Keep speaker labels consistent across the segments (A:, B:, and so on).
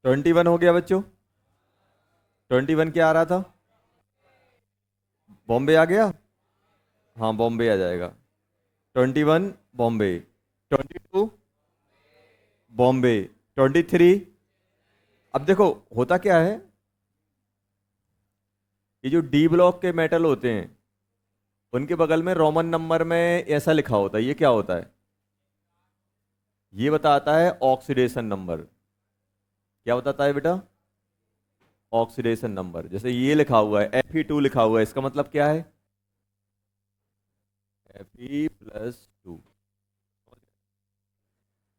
A: 21 हो गया बच्चों। 21 क्या आ रहा था? बॉम्बे आ गया। हाँ बॉम्बे आ जाएगा। 21 बॉम्बे। 22 बॉम्बे। 23। अब देखो होता क्या है, ये जो डी ब्लॉक के मेटल होते हैं उनके बगल में रोमन नंबर में ऐसा लिखा होता है, ये क्या होता है? ये बताता है ऑक्सीडेशन नंबर। क्या बताता है बेटा? Oxidation number. जैसे ये लिखा हुआ है Fe2 लिखा हुआ है, इसका मतलब क्या है? Fe+2।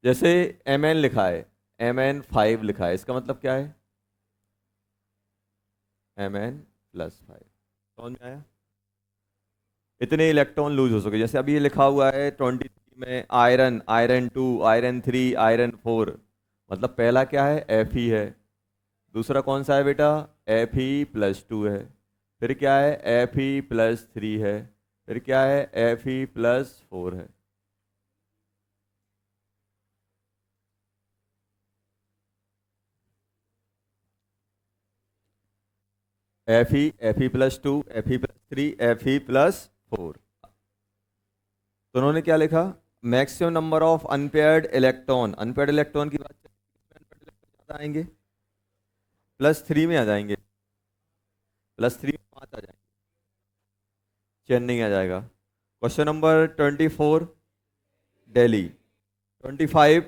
A: जैसे Mn लिखा है, Mn5 लिखा है, इसका मतलब क्या है? Mn+5। समझ में आया? इतने इलेक्ट्रॉन लूज हो सके। जैसे अभी ये लिखा हुआ है 23 में आयरन, आयरन 2, आयरन 3, आयरन 4। मतलब पहला क्या है? Fe है। दूसरा कौन सा है बेटा? Fe+2 है। फिर क्या है? Fe+3 है। फिर क्या है? Fe+4 है। Fe+2, Fe+3, Fe+4। तो उन्होंने क्या लिखा? Maximum number of unpaired electron. Unpaired electron की बात करें, अनपेयर्ड इलेक्ट्रॉन ज्यादा आएंगे, +3 में आ जाएंगे। +3 में 5 आ जाएंगे। चेन्नई आ जाएगा। Question number 24 Delhi. 25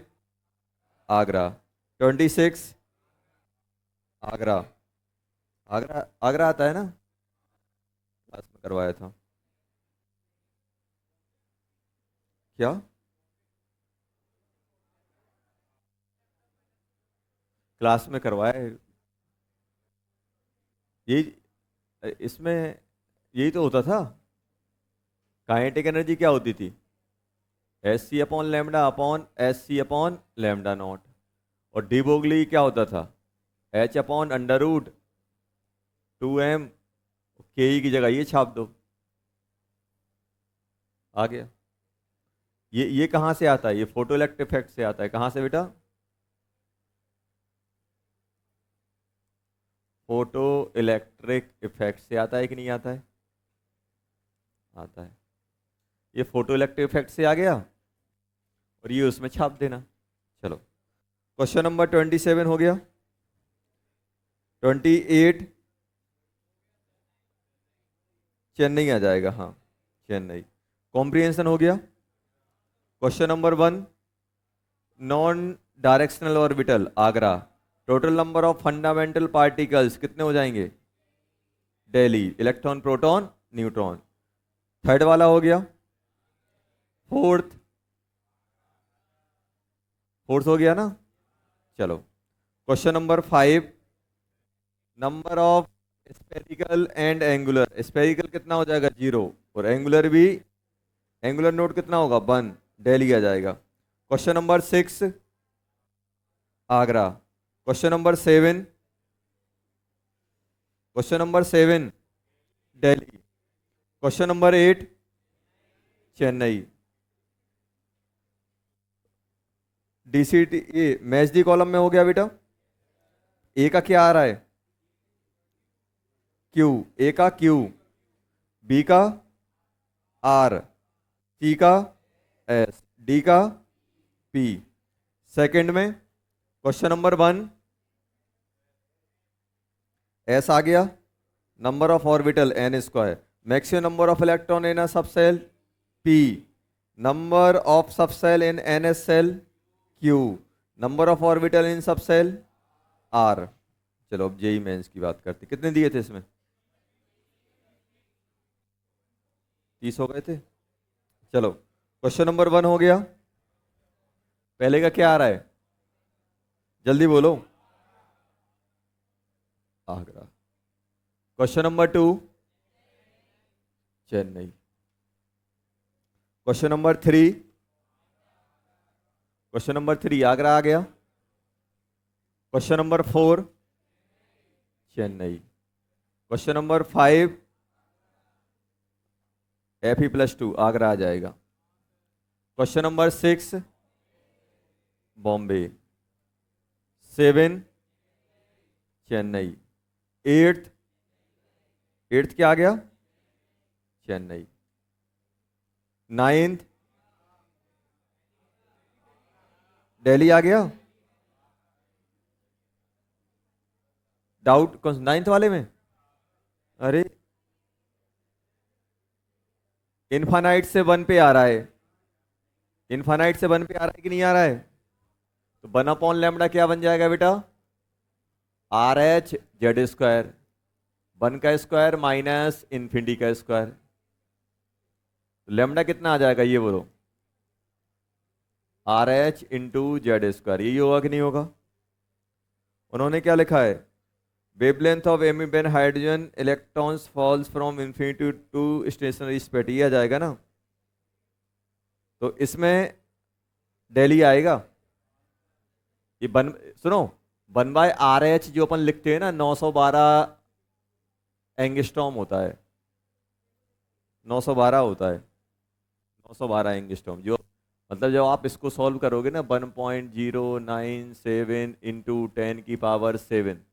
A: आगरा। 26 आगरा। आगरा आगरा आता है ना, क्लास में करवाया था। क्या? क्लास में करवाया है। ये इसमें यही तो होता था। काइनेटिक एनर्जी क्या होती थी? Sc/λ/Sc/λ0। और डी बोगली क्या होता था? H/√2m। के की जगह ये छाप दो, आ गया। ये कहाँ से आता है? ये फोटो इलेक्ट्रिक इफेक्ट से आता है। कहाँ से बेटा? फोटो इलेक्ट्रिक इफेक्ट से आता है कि नहीं आता है? आता है। ये फोटो इलेक्ट्रिक इफेक्ट से आ गया और ये उसमें छाप देना। चलो क्वेश्चन नंबर 27 हो गया। 28 चेन्नई आ जाएगा। हाँ चेन्नई। कॉम्प्रिहेंशन हो गया। Question number 1 non directional orbital Agra. Total number of fundamental particles कितने हो जाएंगे? Delhi. Electron, proton, neutron. Third वाला हो गया। फोर्थ, फोर्थ हो गया ना। चलो question number 5 number of spherical and angular. Spherical कितना हो जाएगा? 0। और एंगुलर भी, एंगुलर नोट कितना होगा? 1। दिल्ली आ जाएगा। Question number 6 Agra. Question number 7, question number 7 Delhi. Question number 8 Chennai. DCT ये मैच दी कॉलम में हो गया बेटा। ए का क्या आ रहा है? क्यू। ए का क्यू, बी का आर, सी का एस, डी का पी। सेकंड में क्वेश्चन नंबर 1 एस आ गया। Number of orbital n²। Maximum number of electron in a subshell p। Number of subshell in ns shell q। Number of orbital in subshell r। चलो अब JEE mains की बात करते। कितने दिए थे इसमें? 30 हो गए थे। चलो क्वेश्चन नंबर 1 हो गया। पहले का क्या आ रहा है? जल्दी बोलो। Agra. Question number 2 Chennai. Question number 3, question number 3 Agra आ गया। Question number 4 Chennai. Question number 5 Fe+2 Agra आ जाएगा। Question number 6 Bombay. 7 Chennai. Eighth, eighth क्या आ गया? चेन्नई। नाइन्थ, दिल्ली आ गया। डाउट कौन नाइन्थ वाले में? अरे इन्फानाइट से वन पे आ रहा है, इन्फानाइट से वन पे आ रहा है कि नहीं आ रहा है? तो वन अपॉन लैम्बडा क्या बन जाएगा बेटा? R H Z square, one का स्क्वायर माइनस इन्फिनिटी का स्क्वायर। तो लैम्बडा कितना आ जाएगा ये बोलो? R H into Z square. यही होगा कि नहीं होगा? उन्होंने क्या लिखा है? Wavelength of emitted when hydrogen electrons falls from infinity to stationary state, ये आ जाएगा ना। तो इसमें दिल्ली आएगा। ये वन, सुनो, वन बाय आर एच जो अपन लिखते हैं ना, 912 एंगस्ट्रॉम होता है, 912 होता है, 912 एंगस्ट्रॉम। जो मतलब जब आप इसको सॉल्व करोगे ना, 1.097 इंटू 10⁻7,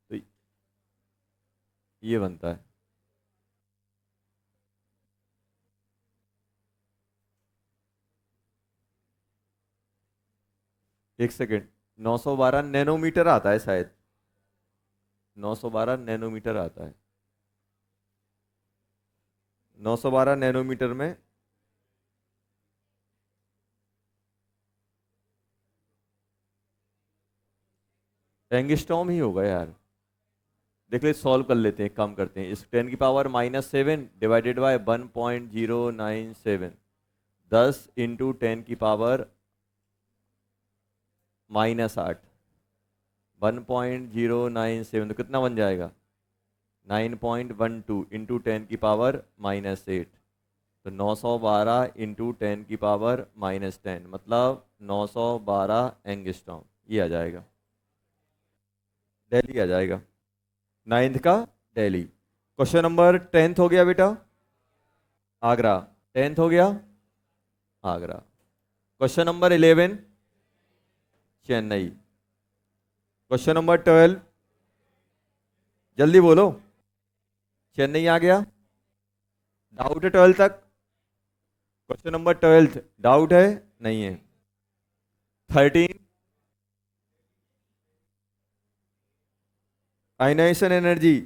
A: तो ये बनता है। एक सेकेंड, 912 नैनोमीटर आता है शायद, 912 नैनोमीटर आता है। 912 नैनोमीटर में एंगस्ट्रॉम ही होगा यार। देख ले, सॉल्व कर लेते हैं, एक काम करते हैं, इस 10⁻7 डिवाइडेड बाय 1.097, 10 इंटू 10⁻−8, 1.097 तो कितना बन जाएगा? 9.12 इंटू 10⁻−8। तो 912 इंटू 10⁻−10 मतलब 912 एंगस्ट्रॉम, ये आ जाएगा, दिल्ली आ जाएगा। नाइन्थ का दिल्ली। क्वेश्चन नंबर 10th हो गया बेटा, आगरा। 10th हो गया, Agra. Question number 11 Chennai. Question number 12 जल्दी बोलो। चेन्नई आ गया। डाउट है 12 तक? क्वेश्चन नंबर 12 डाउट है? नहीं है। 13 आयनाइजेशन एनर्जी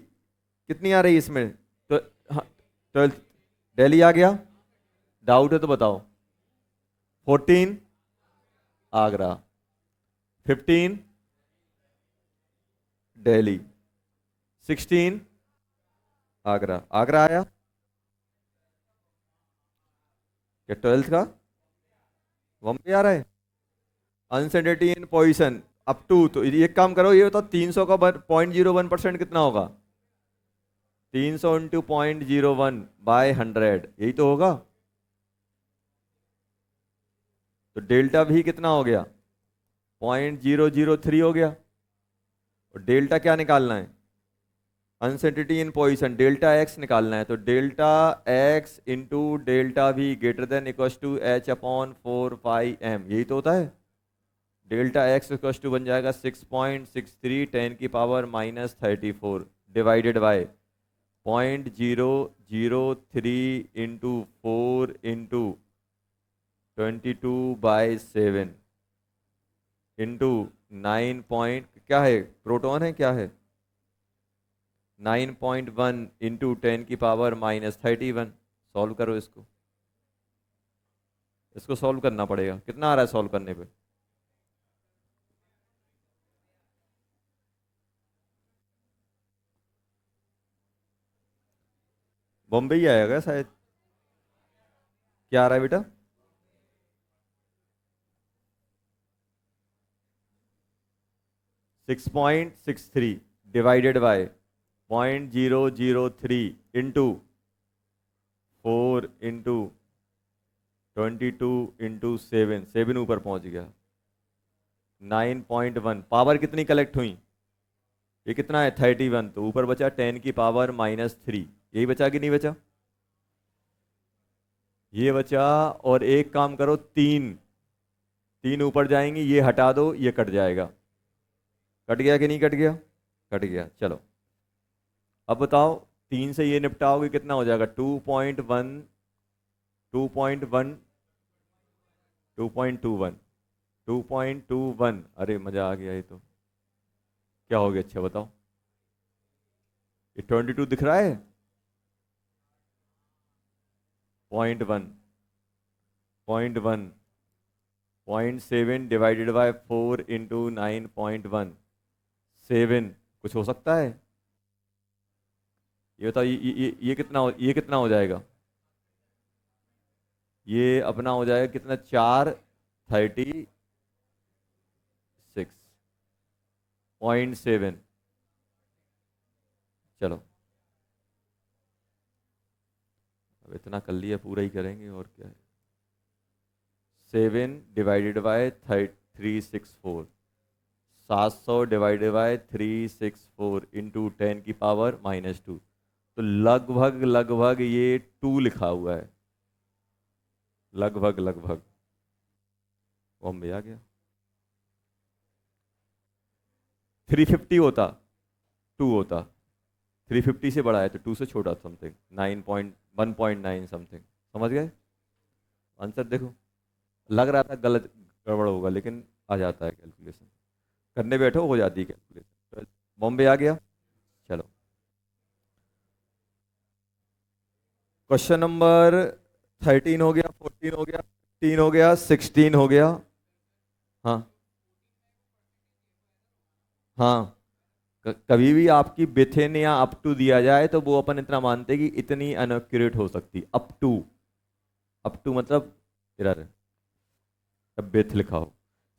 A: कितनी आ रही है इसमें? तो हाँ, 12 दिल्ली आ गया। डाउट है तो बताओ। 14 आगरा, 15 दिल्ली, 16 आगरा। आगरा आया क्या 12 का? बॉम्बे आ रहा है। Uncertainty in position up to, तो ये एक काम करो, ये बताओ 300 का 0.01% कितना होगा? 300 इंटू 0.01/100, यही तो होगा। तो डेल्टा भी कितना हो गया? 0.003 हो गया। और डेल्टा क्या निकालना है? Uncertainty in position, delta X निकालना है। तो delta X into delta V greater than equal to H/4πm, यही तो होता है। डेल्टा एक्स इक्वल टू बन जाएगा 6.63 10⁻−34 divided by 0.003 into 4 into 22/7 into 9 point क्या है, प्रोटॉन है क्या है, 9.1 इंटू 10⁻−31। सॉल्व करो इसको, इसको सॉल्व करना पड़ेगा। कितना आ रहा है सॉल्व करने पे? बॉम्बे ही आएगा शायद। क्या आ रहा है बेटा? 6.63 divided by 0.003 into 4 into 22 into 7 ऊपर पहुंच गया। 9.1 पावर कितनी कलेक्ट हुई? ये कितना है 31, तो ऊपर बचा 10⁻−3, यही बचा कि नहीं बचा? ये बचा। और एक काम करो, तीन तीन ऊपर जाएंगी, ये हटा दो, ये कट जाएगा। कट गया कि नहीं कट गया? कट गया। चलो अब बताओ, 3 से ये निपटाओगे कितना हो जाएगा? 2.1, 2.1, 2.21, 2.21। अरे मजा आ गया। ये तो क्या हो गया? अच्छा बताओ, ये 22 दिख रहा है? 0.1, 0.1, 0.7 डिवाइडेड बाय 4 इंटू 9.1, 7 कुछ हो सकता है? ये बताओ, ये कितना हो जाएगा? ये अपना हो जाएगा कितना? 436.7। चलो अब इतना कर लिया, पूरा ही करेंगे और क्या है। 7 divided by 364, 700 divided by 364 into 10 की पावर -2। तो लगभग लगभग ये 2 लिखा हुआ है, लगभग लगभग। बॉम्बे आ गया। 350 होता, 2 होता। 350 से बड़ा है तो 2 से छोटा समथिंग, 1.9 समथिंग। समझ गए? आंसर देखो, लग रहा था गलत गड़बड़ होगा, लेकिन आ जाता है कैलकुलेशन। करने बैठो हो जाती है कैलकुलेशन। बॉम्बे आ गया। चलो क्वेश्चन नंबर 13 हो गया, 14 हो गया, 15 हो गया, 16 हो गया। हाँ हाँ, कभी भी आपकी बिथेन या अप टू दिया जाए तो वो अपन इतना मानते हैं कि इतनी अनएक्यूरेट हो सकती। अप टू, अप टू मतलब एरर, अब बिथ लिखा हो।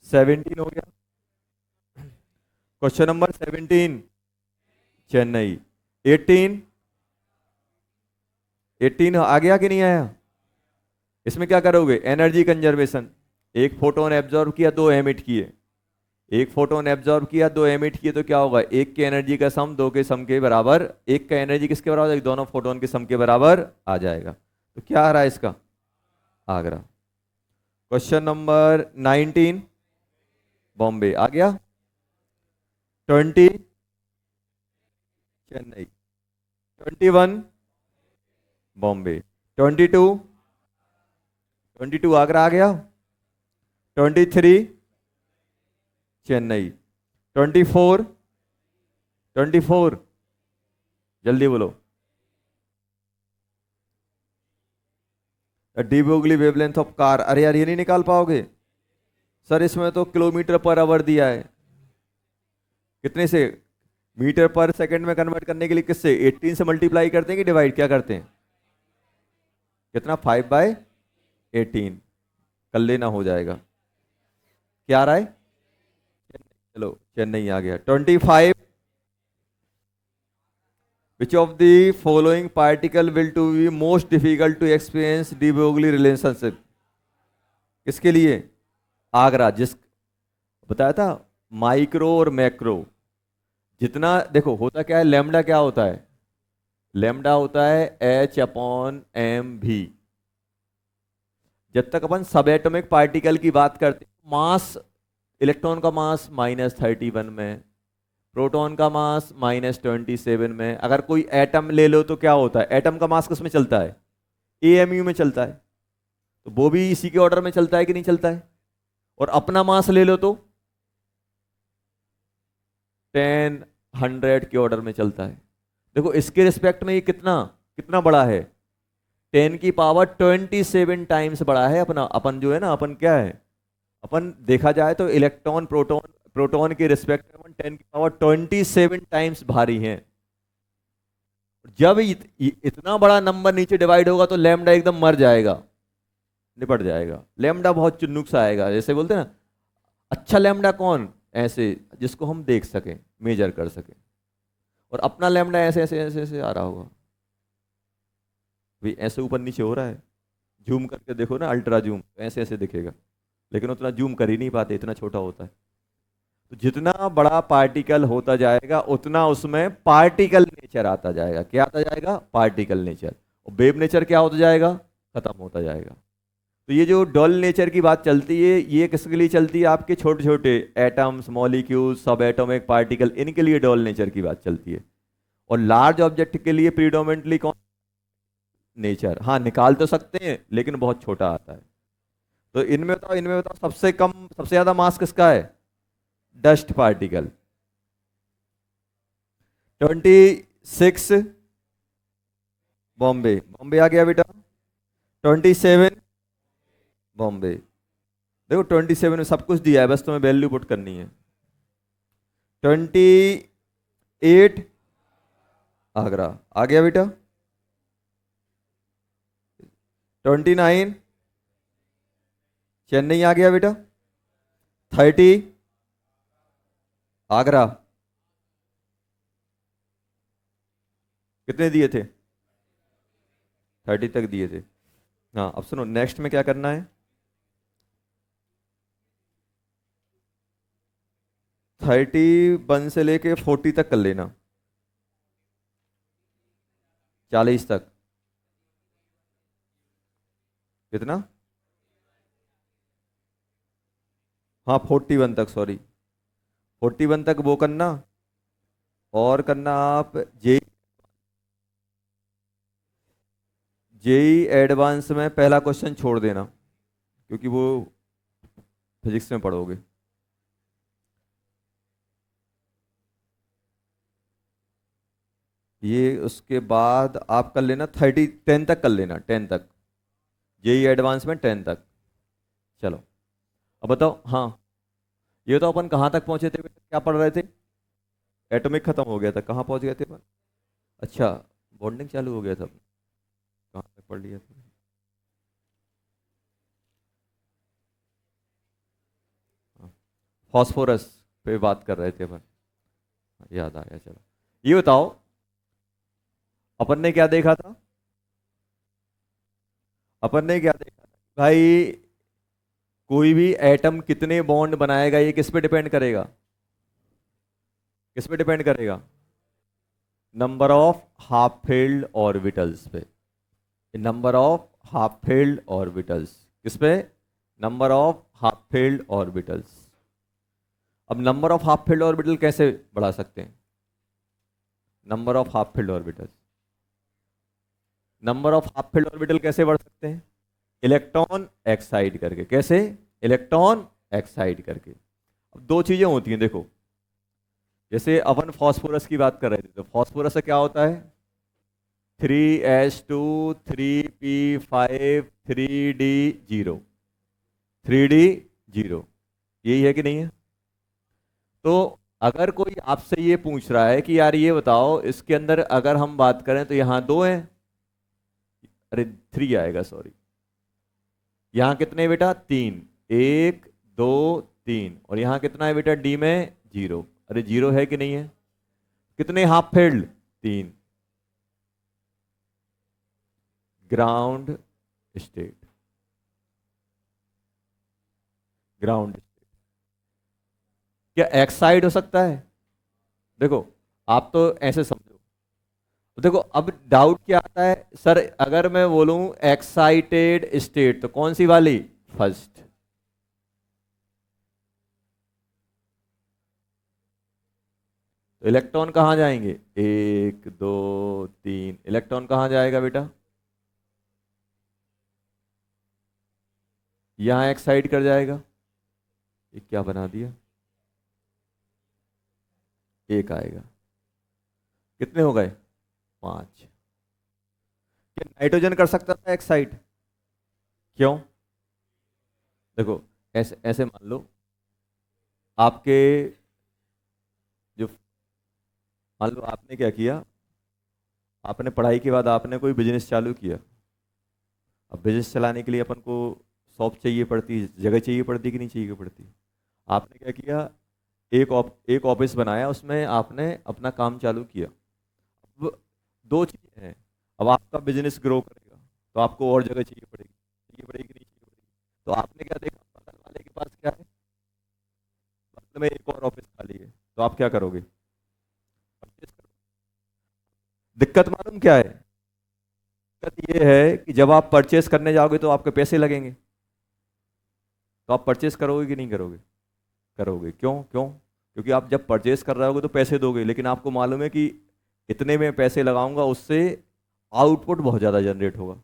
A: 17 हो गया। Question number 17, Chennai. 18, 18 आ गया कि नहीं आया? इसमें क्या करोगे? Energy conservation. एक फोटोन एब्जॉर्ब किया, 2 एमिट किए। एक फोटोन एब्जॉर्ब किया, 2 एमिट किए, तो क्या होगा? एक की एनर्जी का सम 2 के सम के बराबर, एक का एनर्जी किसके बराबर हो जाएगा? दोनों फोटोन के सम के बराबर आ जाएगा। तो क्या आ रहा है इसका? आगरा। क्वेश्चन नंबर 19, बॉम्बे आ गया। 20, चेन्नई। 21, बॉम्बे। 22, 22 आगरा आ गया। 23, चेन्नई। 24, 24 जल्दी बोलो। De Broglie wavelength of car. अरे यार ये नहीं निकाल पाओगे सर, इसमें तो किलोमीटर पर आवर दिया है। कितने से? मीटर पर सेकंड में कन्वर्ट करने के लिए किससे? 18 से मल्टीप्लाई करते हैं कि डिवाइड क्या करते हैं? कितना? 5/18 कर लेना, हो जाएगा। क्या आ रहा है? चलो चेन्नई आ गया। 25, which of the following particle will to be most difficult to experience de Broglie relationship? किसके लिए? आगरा। जिस बताया था, माइक्रो और मैक्रो। जितना देखो होता क्या है, लेमडा क्या होता है? लेमडा होता है H/m v। जब तक अपन सब एटॉमिक पार्टिकल की बात करते हैं, मास, इलेक्ट्रॉन का मास -31 में, प्रोटॉन का मास -27 में। अगर कोई एटम ले लो तो क्या होता है? एटम का मास किस में चलता है? AMU में चलता है। तो वो भी इसी के ऑर्डर में चलता है कि नहीं चलता है? और अपना मास ले लो तो 10, 100 के ऑर्डर में चलता है। देखो इसके रिस्पेक्ट में ये कितना कितना बड़ा है? 10 की पावर 27 टाइम्स बड़ा है अपना। अपन जो है ना, अपन क्या है, अपन देखा जाए तो इलेक्ट्रॉन प्रोटॉन, प्रोटॉन के रिस्पेक्ट में अपन 10 की पावर 27 टाइम्स भारी हैं। जब इतना बड़ा नंबर नीचे डिवाइड होगा तो लैम्डा एकदम मर जाएगा, निपट जाएगा। लैम्डा बहुत चुन्नुक सा आएगा, जैसे बोलते हैं ना, अच्छा लैम्डा कौन? ऐसे जिसको हम देख सकें, मेजर कर सकें। और अपना लैम्डा ऐसे ऐसे ऐसे ऐसे आ रहा होगा भाई, ऐसे ऊपर नीचे हो रहा है। जूम करके देखो ना, अल्ट्रा जूम, ऐसे ऐसे दिखेगा, लेकिन उतना जूम कर ही नहीं पाते, इतना छोटा होता है। तो जितना बड़ा पार्टिकल होता जाएगा उतना उसमें पार्टिकल नेचर आता जाएगा। क्या आता जाएगा? Particle nature. और वेव नेचर क्या होता जाएगा? खत्म होता जाएगा। तो ये जो डल नेचर की बात चलती है, ये किसके लिए चलती है? आपके छोटे छोटे एटम्स, मॉलिक्यूल्स, सब एटॉमिक पार्टिकल, इनके लिए डल नेचर की बात चलती है। और लार्ज ऑब्जेक्ट के लिए प्रीडोमिनेंटली कौन नेचर? हाँ, निकाल तो सकते हैं लेकिन बहुत छोटा आता है। तो इनमें बताओ सबसे कम, सबसे ज्यादा मास किसका है? Dust particle. 26 बॉम्बे, बॉम्बे आ गया बेटा। 27 बॉम्बे। देखो 27 में सब कुछ दिया है, बस तुम्हें वैल्यू पुट करनी है। 28 आगरा आ गया बेटा। 29 चेन्नई आ गया बेटा। 30 आगरा। कितने दिए थे? 30 तक दिए थे। हाँ, अब सुनो, नेक्स्ट में क्या करना है? 31 से लेके 40 तक कर लेना, 40 तक। कितना? हाँ 41 तक, सॉरी 41 तक वो करना। और करना आप जेई एडवांस में पहला क्वेश्चन छोड़ देना, क्योंकि वो फिजिक्स में पढ़ोगे। ये उसके बाद आप कर लेना 10 तक कर लेना, 10 तक, जेई एडवांस में 10 तक। चलो अब बताओ। हाँ, ये तो अपन कहाँ तक पहुंचे थे? क्या पढ़ रहे थे? एटॉमिक खत्म हो गया था, कहाँ पहुंच गए थे अपन? अच्छा, बॉन्डिंग चालू हो गया था। कहाँ तक पढ़ लिया था? फॉस्फोरस पे बात कर रहे थे अपन, याद आ गया। चलो ये बताओ, अपन ने क्या देखा था? अपन ने क्या देखा था भाई? कोई भी एटम कितने बॉन्ड बनाएगा, ये किस पे डिपेंड करेगा? किस पे डिपेंड करेगा? Number of half filled orbitals पे। Number of half filled orbitals किस पे? Number of half filled orbitals. अब number of half field orbital कैसे बढ़ा सकते हैं? Number of half field orbital, number of half field orbital कैसे बढ़ सकते हैं? इलेक्ट्रॉन एक्साइड करके। कैसे? इलेक्ट्रॉन एक्साइड करके। अब दो चीजें होती हैं, देखो, जैसे अपन फास्फोरस की बात कर रहे थे, तो फास्फोरस से क्या होता है? 3s2 3p5 3d0, 3d0, यही है कि नहीं है? तो अगर कोई आपसे ये पूछ रहा है कि यार ये बताओ, इसके अंदर अगर हम बात करें तो यहाँ दो हैं, अरे 3 आएगा, सॉरी, यहाँ कितने बेटा? 3, 1 2 3, और यहाँ कितना है बेटा? डी में 0, अरे 0 है कि नहीं है? कितने half field? 3। Ground state, ground क्या एक्साइड हो सकता है? देखो, आप तो ऐसे समझो। तो देखो, अब डाउट क्या आता है सर, अगर मैं बोलूं एक्साइटेड स्टेट, तो कौन सी वाली? फर्स्ट। तो इलेक्ट्रॉन कहां जाएंगे? 1 2 3, इलेक्ट्रॉन कहां जाएगा बेटा? यहां एक्साइड कर जाएगा। ये क्या बना दिया? 1 आएगा। कितने हो गए? 5। क्या नाइट्रोजन कर सकता था एक्साइड? क्यों? देखो, ऐसे ऐसे मान लो, आपके जो, मान लो आपने क्या किया, आपने पढ़ाई के बाद आपने कोई बिजनेस चालू किया। अब बिजनेस चलाने के लिए अपन को शॉप चाहिए पड़ती, जगह चाहिए पड़ती कि नहीं चाहिए पड़ती? आपने क्या किया, एक ऑफिस बनाया, उसमें आपने अपना काम चालू किया। अब दो चीज़ें हैं, अब आपका बिजनेस ग्रो करेगा तो आपको और जगह चाहिए पड़ेगी कि नहीं चाहिए पड़ेगी? तो आपने क्या देखा, बगल वाले के पास क्या है, बगल में एक और ऑफिस खाली है, तो आप क्या करोगे? परचेज करोगे। दिक्कत मालूम क्या है? दिक्कत ये है कि जब आप परचेस करने जाओगे तो आपके पैसे लगेंगे, तो आप परचेस करोगे कि नहीं करोगे? करोगे। क्यों क्यों? क्योंकि आप जब परचेस कर रहे होगे तो पैसे दोगे, लेकिन आपको मालूम है कि इतने में पैसे लगाऊंगा उससे आउटपुट बहुत ज़्यादा जनरेट होगा।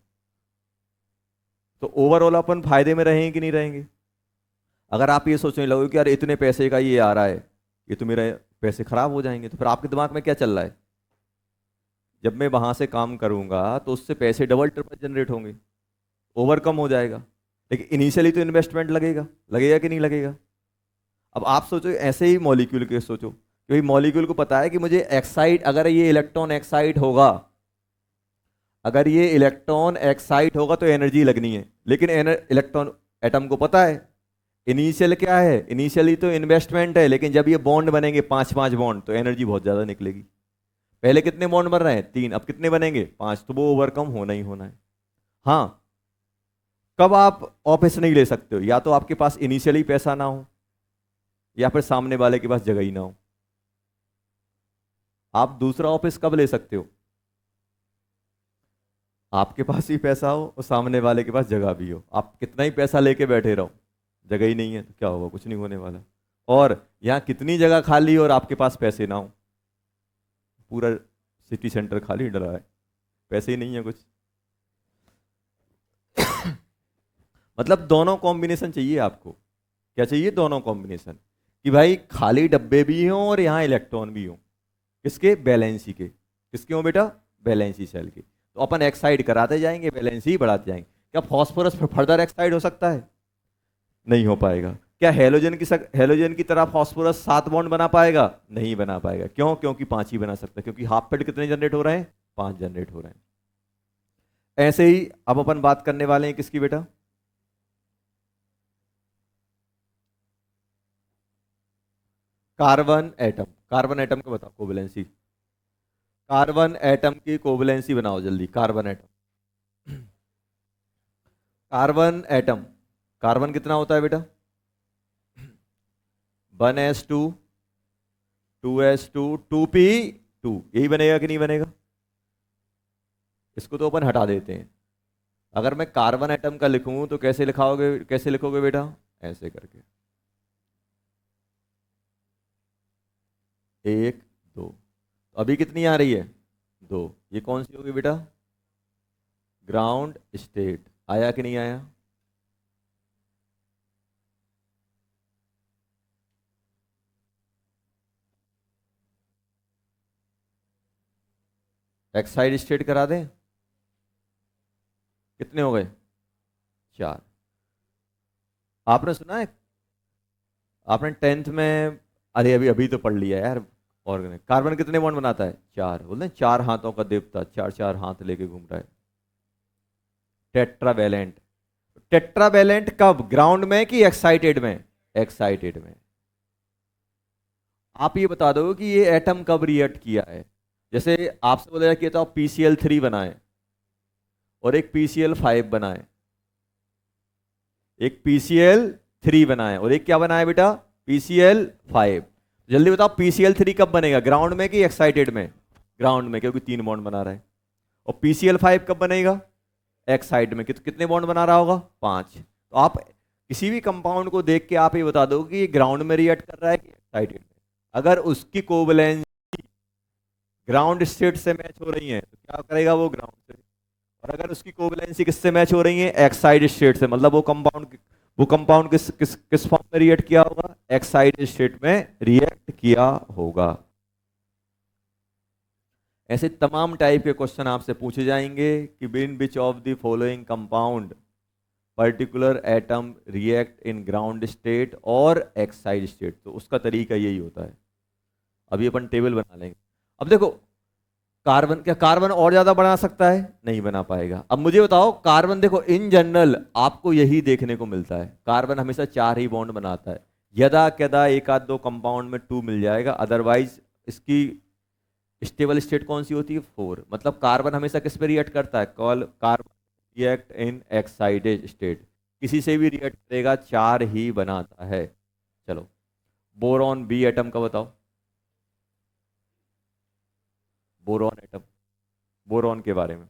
A: तो ओवरऑल अपन फायदे में रहेंगे कि नहीं रहेंगे? अगर आप ये सोचने लगोगे कि यार इतने पैसे का ये आ रहा है, ये तो मेरे पैसे खराब हो जाएंगे, तो फिर आपके दिमाग में क्या चल रहा है? जब मैं वहां से काम करूंगा तो उससे पैसे डबल ट्रिपल जनरेट होंगे, ओवरकम हो जाएगा। लेकिन इनिशियली तो इन्वेस्टमेंट लगेगा, लगेगा कि नहीं लगेगा? अब आप सोचो ऐसे ही मॉलिक्यूल के सोचो कि भाई मॉलिक्यूल को पता है कि मुझे एक्साइट, अगर ये इलेक्ट्रॉन एक्साइट होगा, अगर ये इलेक्ट्रॉन एक्साइट होगा तो एनर्जी लगनी है। लेकिन इलेक्ट्रॉन एटम को पता है इनिशियल क्या है, इनिशियली तो इन्वेस्टमेंट है, लेकिन जब ये बॉन्ड बनेंगे 5-5 बॉन्ड तो एनर्जी बहुत ज्यादा निकलेगी। पहले कितने बॉन्ड बन रहे हैं? 3, अब कितने बनेंगे? 5, तो वो ओवरकम होना ही होना है। हाँ, कब आप ऑफिस नहीं ले सकते हो? या तो आपके पास इनिशियली पैसा ना हो, या फिर सामने वाले के पास जगह ही ना हो। आप दूसरा ऑफिस कब ले सकते हो? आपके पास ही पैसा हो और सामने वाले के पास जगह भी हो। आप कितना ही पैसा लेके बैठे रहो, जगह ही नहीं है तो क्या होगा? कुछ नहीं होने वाला। और यहाँ कितनी जगह खाली हो और आपके पास पैसे ना हो, पूरा सिटी सेंटर खाली डरा है, पैसे ही नहीं है कुछ। मतलब दोनों कॉम्बिनेशन चाहिए आपको। क्या चाहिए? दोनों कॉम्बिनेशन, कि भाई खाली डब्बे भी हों और यहाँ इलेक्ट्रॉन भी हों। किसके? बैलेंसी के। किसके हो बेटा? बैलेंसी सेल के। तो अपन एक्साइड कराते जाएंगे, बैलेंसी ही बढ़ाते जाएंगे। क्या फॉस्फोरस फर्दर एक्साइड हो सकता है? नहीं हो पाएगा। क्या हेलोजन की तरह फॉस्फोरस 7 बॉन्ड बना पाएगा? नहीं बना पाएगा। क्यों? क्योंकि 5 ही बना सकता है, क्योंकि हाफ फेड कितने जनरेट हो रहे हैं? 5 जनरेट हो रहे हैं। ऐसे ही अब अपन बात करने वाले हैं किसकी बेटा? Carbon atom. कार्बन एटम का बताओ कोवैलेंसी। कार्बन एटम की कोवैलेंसी बनाओ जल्दी। Carbon atom, carbon atom, carbon कितना होता है बेटा? 1s2, 2s2, 2p2, यही बनेगा कि नहीं बनेगा? इसको तो अपन हटा देते हैं। अगर मैं कार्बन एटम का लिखूं तो कैसे लिखाओगे, कैसे लिखोगे बेटा? ऐसे करके, 1 2। अभी कितनी आ रही है? 2। ये कौन सी होगी बेटा? Ground state. आया कि नहीं आया? एक्साइड स्टेट करा दें? कितने हो गए? 4। आपने सुना है, आपने 10th में, अरे अभी अभी तो पढ़ लिया यार। ऑर्गेनिक कार्बन कितने बॉन्ड बनाता है? 4। बोलते हैं 4 हाथों का देवता, 4-4 हाथ लेके घूम रहा है। टेट्रावेलेंट। टेट्रावेलेंट कब? ग्राउंड में कि एक्साइटेड में? एक्साइटेड में। आप ये बता दो कि ये एटम कब रिएक्ट किया है। जैसे आपसे बोला किया था PCl3 बनाए और एक PCl5 बनाए, एक PCl3 बनाए और एक क्या बनाया बेटा? PCl5। जल्दी बताओ PCl3 कब बनेगा? ग्राउंड में कि एक्साइटेड में? ग्राउंड में, क्योंकि 3 बॉन्ड बना रहा है। और PCl5 कब बनेगा? एक्साइड में। कितने बॉन्ड बना रहा होगा? 5। तो आप किसी भी कंपाउंड को देख के आप ये बता दो कि ये ग्राउंड में रिएक्ट कर रहा है कि एक्साइटेड में। अगर उसकी कोवैलेंस ग्राउंड स्टेट से मैच हो रही है तो क्या करेगा वो? ग्राउंड से। और अगर उसकी कोवैलेंसी किससे मैच हो रही है? एक्साइड स्टेट से, मतलब वो कंपाउंड किस किस किस फॉर्म में रिएक्ट किया होगा? एक्साइड स्टेट में रिएक्ट किया होगा। ऐसे तमाम टाइप के क्वेश्चन आपसे पूछे जाएंगे कि been which of the following compound particular atom react in ground state और एक्साइड स्टेट। तो उसका तरीका यही होता है। अभी अपन टेबल बना लेंगे। अब देखो, कार्बन, क्या कार्बन और ज्यादा बना सकता है? नहीं बना पाएगा। अब मुझे बताओ, कार्बन देखो इन जनरल आपको यही देखने को मिलता है, कार्बन हमेशा 4 ही बॉन्ड बनाता है। यदा कदा एक आध दो कंपाउंड में 2 मिल जाएगा, अदरवाइज इसकी स्टेबल स्टेट कौन सी होती है? 4। मतलब कार्बन हमेशा किस पे रिएक्ट करता है? Call carbon react in excited state. किसी से भी रिएक्ट करेगा 4 ही बनाता है। चलो, बोरॉन बी एटम का बताओ। बोरॉन एटम, बोरॉन के बारे में,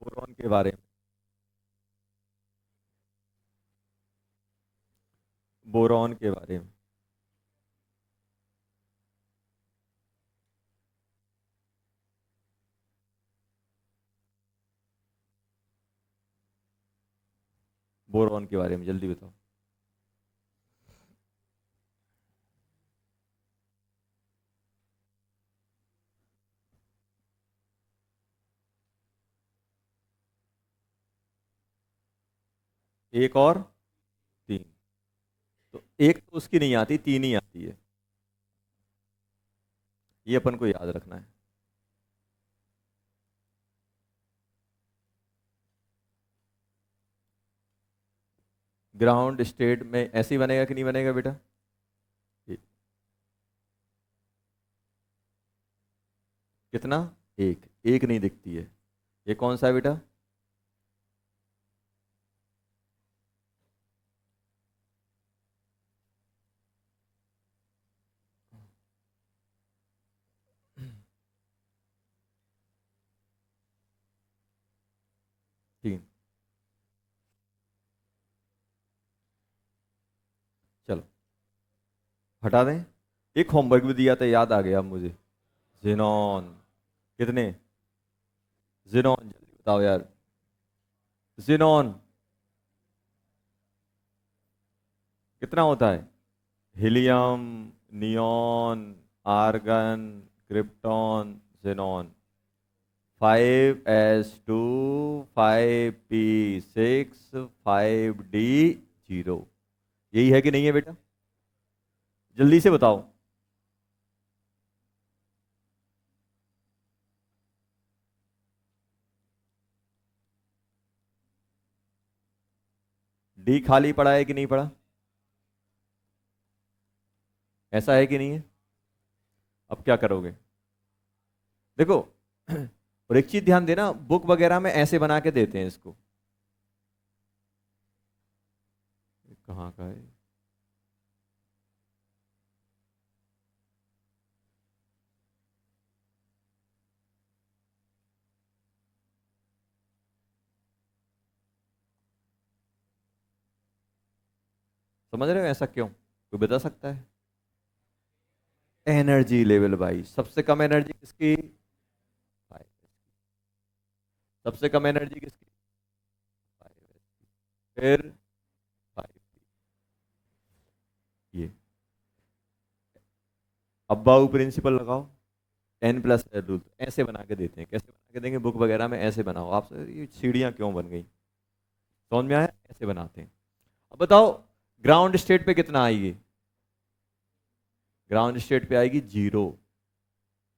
A: बोरॉन के बारे में। बोरॉन के बारे में। बोरॉन के बारे में जल्दी बताओ। एक और तीन, तो एक तो उसकी नहीं आती, तीन ही आती है। ये अपन को याद रखना है। ग्राउंड स्टेट में ऐसे ही बनेगा कि नहीं बनेगा बेटा? ये- कितना? एक, एक नहीं दिखती है। ये कौन सा है बेटा? तीन। चलो हटा दें। एक होमवर्क भी दिया था, याद आ गया अब मुझे। जेनॉन। कितने? जेनॉन जल्दी बताओ यार। जेनॉन कितना होता है? Helium, neon, argon, krypton, xenon. 5s2, 5p6, 5d0। यही है कि नहीं है बेटा? जल्दी से बताओ। डी खाली पड़ा है कि नहीं पड़ा? ऐसा है कि नहीं है? अब क्या करोगे? देखो और एक चीज ध्यान देना, बुक वगैरह में ऐसे बना के देते हैं इसको। कहाँ का है? समझ रहे हो ऐसा क्यों? कोई बता सकता है? एनर्जी लेवल भाई, सबसे कम एनर्जी किसकी? 5। सबसे कम एनर्जी किसकी? 5। फिर 5। ये अब्बाऊ प्रिंसिपल लगाओ। एन प्लस रूल ऐसे बना के देते हैं। कैसे बना के देंगे? बुक वगैरह में ऐसे बनाओ। आप ये सीढ़ियाँ क्यों बन गई? समझ में आया? ऐसे बनाते हैं। अब बताओ ग्राउंड स्टेट पे कितना आएगी? ग्राउंड स्टेट पे आएगी जीरो।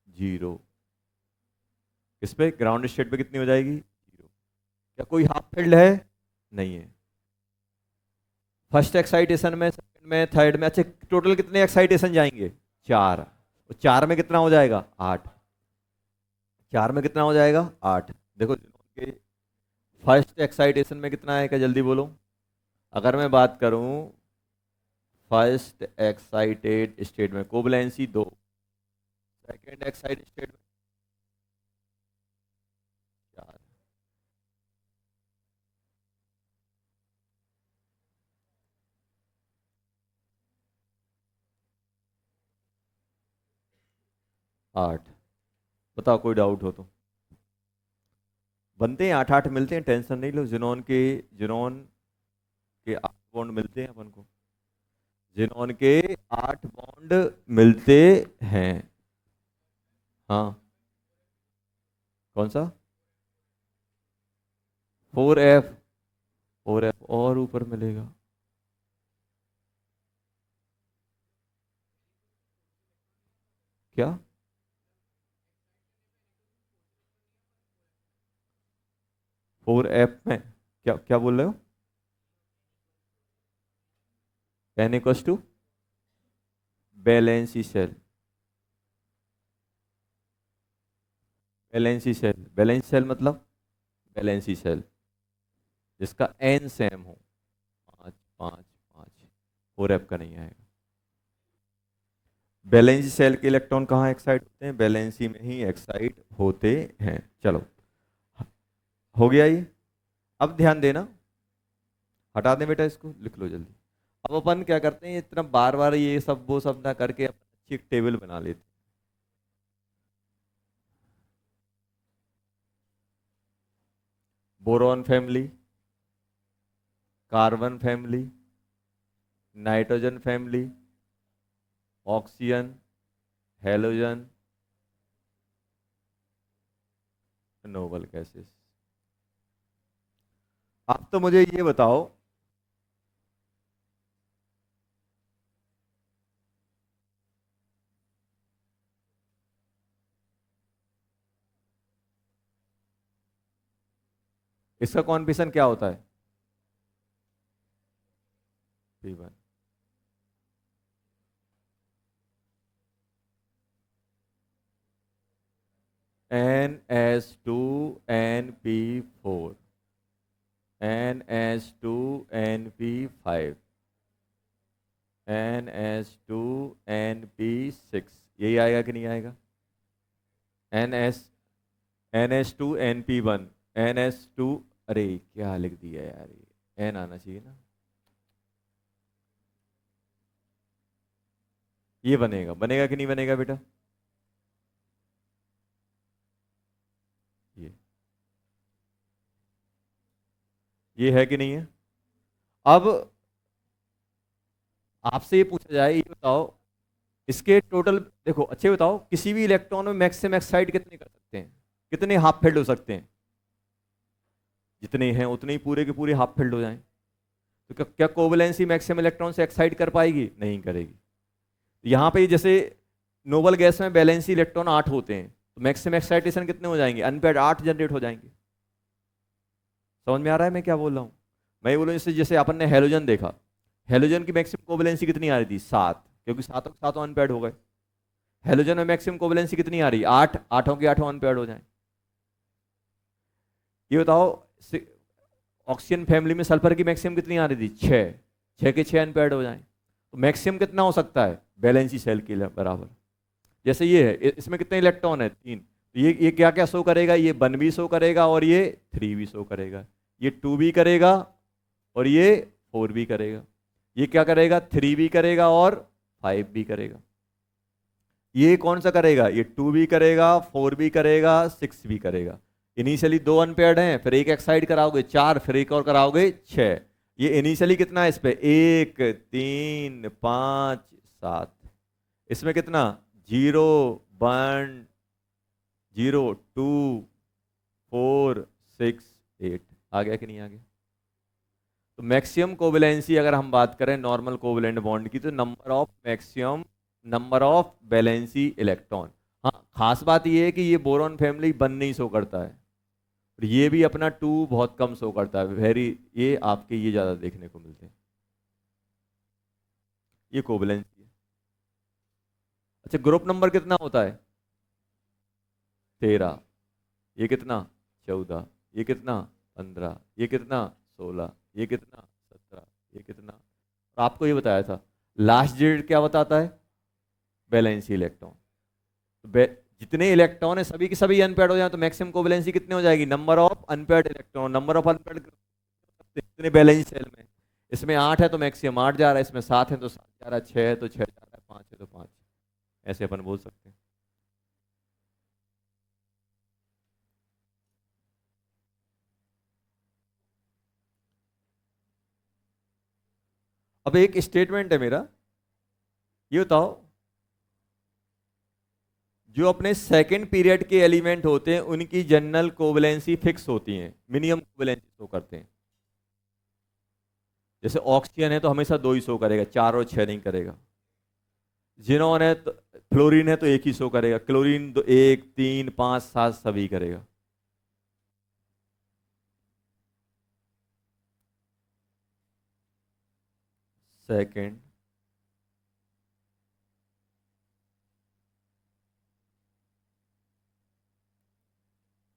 A: जीरो। किस पे? ग्राउंड स्टेट पे कितनी हो जाएगी? जीरो। क्या कोई हाफ फील्ड है? नहीं है। फर्स्ट एक्साइटेशन में, सेकंड में, थर्ड में, अच्छा टोटल कितने एक्साइटेशन जाएंगे? चार। और चार में कितना हो जाएगा? आठ। चार में कितना हो जाएगा? आठ। देखो फर्स्ट एक्साइटेशन में कितना आएगा जल्दी बोलो। अगर मैं बात करूं फर्स्ट एक्साइटेड स्टेट में कोवलेंसी दो, सेकंड एक्साइटेड स्टेट में चार, आठ। बताओ कोई डाउट हो तो। बनते हैं आठ, आठ मिलते हैं, टेंशन नहीं लो। जिनोन के आठ बॉन्ड मिलते हैं अपन को। जिनोन के आठ बॉन्ड मिलते हैं। हाँ। कौन सा? 4f। 4f और ऊपर मिलेगा। क्या? 4f में क्या क्या बोल रहे हो? n equals to valency shell. Valency shell, valence shell मतलब बैलेंसी सेल जिसका n सेम हो। पाँच पाँच पाँच। 4f का नहीं आएगा। बैलेंसी सेल के इलेक्ट्रॉन कहाँ एक्साइट होते हैं? बैलेंसी में ही एक्साइट होते हैं। चलो हो गया ये। अब ध्यान देना, हटा दें बेटा, इसको लिख लो जल्दी। अब अपन क्या करते हैं, इतना बार बार ये सब वो सब ना करके अपन अच्छी एक टेबल बना लेते हैं। Boron family, carbon family, nitrogen family, oxygen, halogen, noble gases. आप तो मुझे ये बताओ, इसका कॉन्फिगरेशन क्या होता है? P1। NH2NP4, NH2NP5, NH2NP6, यही आएगा कि नहीं आएगा? NH NH2NP1, NH2, अरे क्या लिख दिया यार, ये एन आना चाहिए ना। ये बनेगा, बनेगा कि नहीं बनेगा बेटा? ये ये है कि नहीं है? अब आपसे ये पूछा जाए, ये बताओ, इसके टोटल देखो, अच्छे बताओ, किसी भी इलेक्ट्रॉन में मैक्स से मैक्स साइड कितने कर सकते हैं? कितने हाफ फिल्ड हो सकते हैं? जितने हैं उतने ही पूरे के पूरे हाफ फिल्ड हो जाएं। तो क्या कोवैलेंसी मैक्सिमम इलेक्ट्रॉन से एक्साइड कर पाएगी? नहीं करेगी। यहाँ पे जैसे नोबल गैस में वैलेंसी इलेक्ट्रॉन 8 होते हैं, तो मैक्सिमम एक्साइटेशन कितने हो जाएंगे? अनपेयर्ड 8 जनरेट हो जाएंगे। समझ में आ रहा है मैं क्या बोल रहा हूँ? मैं ये बोल रहा हूँ, जैसे जैसे अपन ने हेलोजन देखा, हेलोजन की मैक्सिमम कोवैलेंसी कितनी आ रही थी? 7, क्योंकि सातों के सातों अनपेयर्ड हो गए। हेलोजन में मैक्सिमम कोवैलेंसी कितनी आ रही? 8, आठों की आठों अनपेयर्ड हो जाए। ये बताओ, ऑक्सीजन फैमिली में सल्फर की मैक्सिमम कितनी आ रही थी? 6, 6 के 6 अनपेयर्ड हो जाए। तो मैक्सिमम कितना हो सकता है? वैलेंसी शेल के बराबर। जैसे ये है, इसमें कितने इलेक्ट्रॉन है? 3। तो ये क्या क्या शो करेगा? ये 1 भी शो करेगा और ये 3 भी शो करेगा। ये 2 भी करेगा और ये 4 भी करेगा। ये क्या करेगा? 3 भी करेगा और 5 भी करेगा। ये कौन सा करेगा? ये 2 भी करेगा, 4 भी करेगा, 6 भी करेगा। इनिशियली 2 अनपेयर्ड हैं, फिर एक एक्साइड कराओगे 4, फिर एक और कराओगे 6। ये इनिशियली कितना है इस पे? 1, 3, 5, 7। इसमें कितना? 0, 1, 0, 2, 4, 6, 8। आ गया कि नहीं आ गया? तो मैक्सिमम कोवेलेंसी अगर हम बात करें नॉर्मल कोवेलेंट बॉन्ड की, तो number of maximum number of valency electron. हाँ, खास बात ये है कि ये बोरॉन फैमिली 1 नहीं शो करता है, और ये भी अपना 2 बहुत कम शो करता है, वेरी, ये आपके ये ज़्यादा देखने को मिलते हैं। ये कोवेलेंसी है। अच्छा, ग्रुप नंबर कितना होता है? 13। ये कितना? 14। ये कितना? 15। ये कितना? 16। ये कितना? 17। ये कितना? और आपको ये बताया था, लास्ट डिजिट क्या बताता है? Valency electron. जितने इलेक्ट्रॉन है सभी के सभी अनपेयर्ड हो जाए तो मैक्सिमम कोवैलेंसी कितनी हो जाएगी? Number of unpaired electron, number of unpaired कितने बैलेंस सेल में? इसमें 8 है तो मैक्सिमम 8 जा रहा है, इसमें 7 है तो 7 जा रहा है, 6 है तो 6 जा रहा है, 5 है तो 5। ऐसे अपन बोल सकते हैं। अब एक स्टेटमेंट है मेरा, ये बताओ, जो अपने सेकंड पीरियड के एलिमेंट होते हैं उनकी जनरल कोवैलेंसी फिक्स होती है, मिनिमम कोवैलेंसी शो करते हैं। जैसे ऑक्सीजन है तो हमेशा 2 ही शो करेगा, 4 और 6 नहीं करेगा। जिनोन है तो, फ्लोरीन है तो 1 ही शो करेगा। क्लोरीन तो 1, 3, 5, 7 सभी करेगा। Second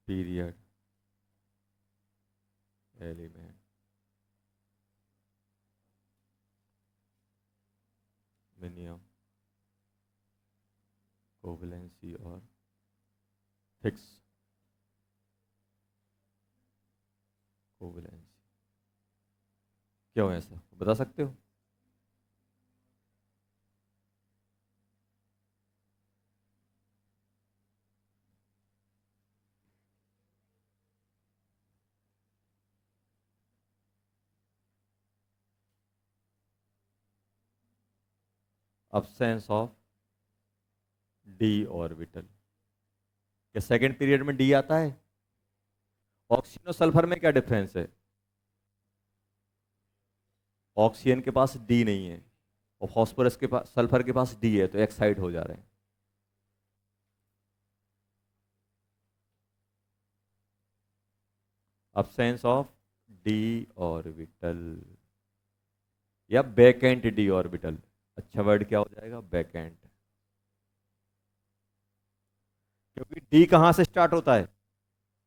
A: period element minimum covalency और फिक्स कोवैलेंसी। क्यों ऐसा बता सकते हो? absence of D orbital. क्या सेकंड पीरियड में डी आता है? ऑक्सीजन और सल्फर में क्या डिफरेंस है? ऑक्सीजन के पास डी नहीं है और फास्फोरस के पास, सल्फर के पास डी है, तो एक्साइड हो जा रहे हैं। absence ऑफ डी ऑर्बिटल या बैकेंट डी ऑर्बिटल। अच्छा वर्ड क्या हो जाएगा? बैकेंट। क्योंकि डी कहां से स्टार्ट होता है?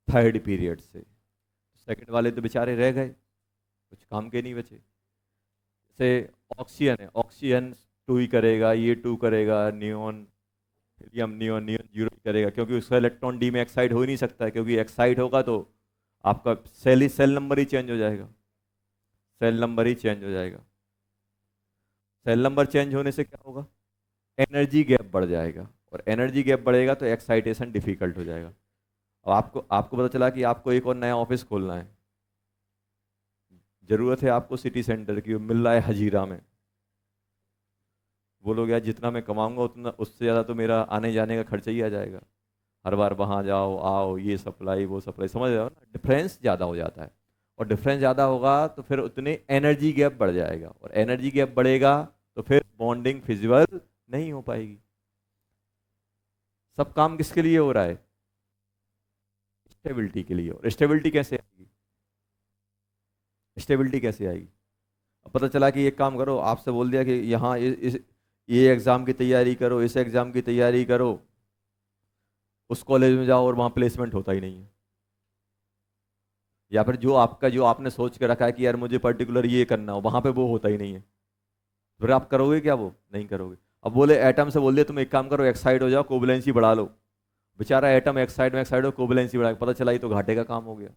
A: थर्ड पीरियड से। सेकंड वाले तो बेचारे रह गए, कुछ काम के नहीं बचे। जैसे ऑक्सीजन है, ऑक्सीजन टू ही करेगा, ये टू करेगा, neon helium neon, neon zero ही करेगा, क्योंकि उसका इलेक्ट्रॉन डी में एक्साइड हो ही नहीं सकता है, क्योंकि एक्साइड होगा तो आपका सेल नंबर ही चेंज हो जाएगा। सेल नंबर ही चेंज हो जाएगा। सेल नंबर चेंज होने से क्या होगा? एनर्जी गैप बढ़ जाएगा, और एनर्जी गैप बढ़ेगा तो एक्साइटेशन डिफिकल्ट हो जाएगा। अब आपको आपको पता चला कि आपको एक और नया ऑफिस खोलना है, जरूरत है आपको सिटी सेंटर की, मिल रहा है हजीरा में। बोलोगे यार जितना मैं कमाऊंगा उतना, उससे ज़्यादा तो मेरा आने जाने का खर्चा ही आ जाएगा, हर बार वहाँ जाओ आओ, ये सप्लाई वो सप्लाई, समझ रहे हो ना? डिफरेंस ज़्यादा हो जाता है, और डिफरेंस ज़्यादा होगा तो फिर उतने एनर्जी गैप बढ़ जाएगा, और एनर्जी गैप बढ़ेगा तो फिर बॉन्डिंग फिजिबल नहीं हो पाएगी। सब काम किसके लिए हो रहा है? स्टेबिलिटी के लिए। और स्टेबिलिटी कैसे आएगी? स्टेबिलिटी कैसे आएगी? अब पता चला कि एक काम करो, आपसे बोल दिया कि यहाँ ये एग्ज़ाम की तैयारी करो, इस एग्ज़ाम की तैयारी करो, उस कॉलेज में जाओ और वहाँ प्लेसमेंट होता ही नहीं है। या फिर जो आपने सोच के रखा है कि यार मुझे पर्टिकुलर ये करना हो, वहाँ पे वो होता ही नहीं है। फिर आप करोगे क्या? वो नहीं करोगे। अब बोले एटम से बोल दिया तुम एक काम करो, एक्साइड हो जाओ, कोवलेंसी बढ़ा लो। बेचारा एटम एक्साइड हो, कोवलेंसी बढ़ा, पता चला ये तो घाटे का काम हो गया।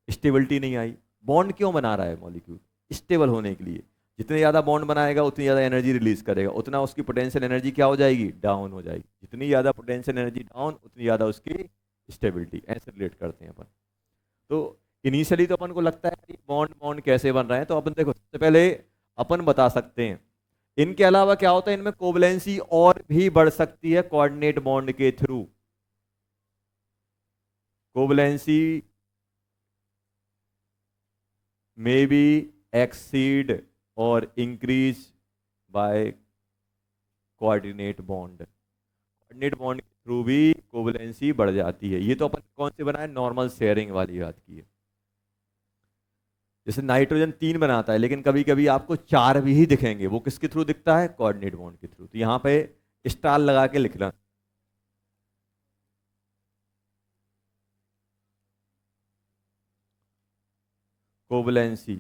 A: स्टेबिलिटी नहीं आई। बॉन्ड क्यों बना रहा है मॉलिक्यूल? स्टेबल होने के लिए। जितने ज़्यादा बॉन्ड बनाएगा उतनी ज़्यादा एनर्जी रिलीज करेगा, उतना उसकी पोटेंशियल एनर्जी क्या हो जाएगी? डाउन हो जाएगी। जितनी ज़्यादा पोटेंशियल एनर्जी डाउन, उतनी ज़्यादा उसकी स्टेबिलिटी। ऐसे रिलेट करते हैं अपन। तो इनिशियली तो अपन को लगता है कि बॉन्ड बॉन्ड कैसे बन रहे हैं, तो अपन देखो सबसे पहले अपन बता सकते हैं इनके अलावा क्या होता है, इनमें कोवलेंसी और भी बढ़ सकती है कोऑर्डिनेट बॉन्ड के थ्रू। Covalency may be exceed or increase by coordinate bond। Coordinate bond के थ्रू भी कोवलेंसी बढ़ जाती है। ये तो अपन कौन सी बनाए? नॉर्मल शेयरिंग वाली बात की है। जैसे नाइट्रोजन 3 बनाता है, लेकिन कभी कभी आपको 4 भी ही दिखेंगे, वो किसके थ्रू दिखता है? कोऑर्डिनेट बॉन्ड के थ्रू। तो यहाँ पे स्टार लगा के लिखना। कोवलेंसी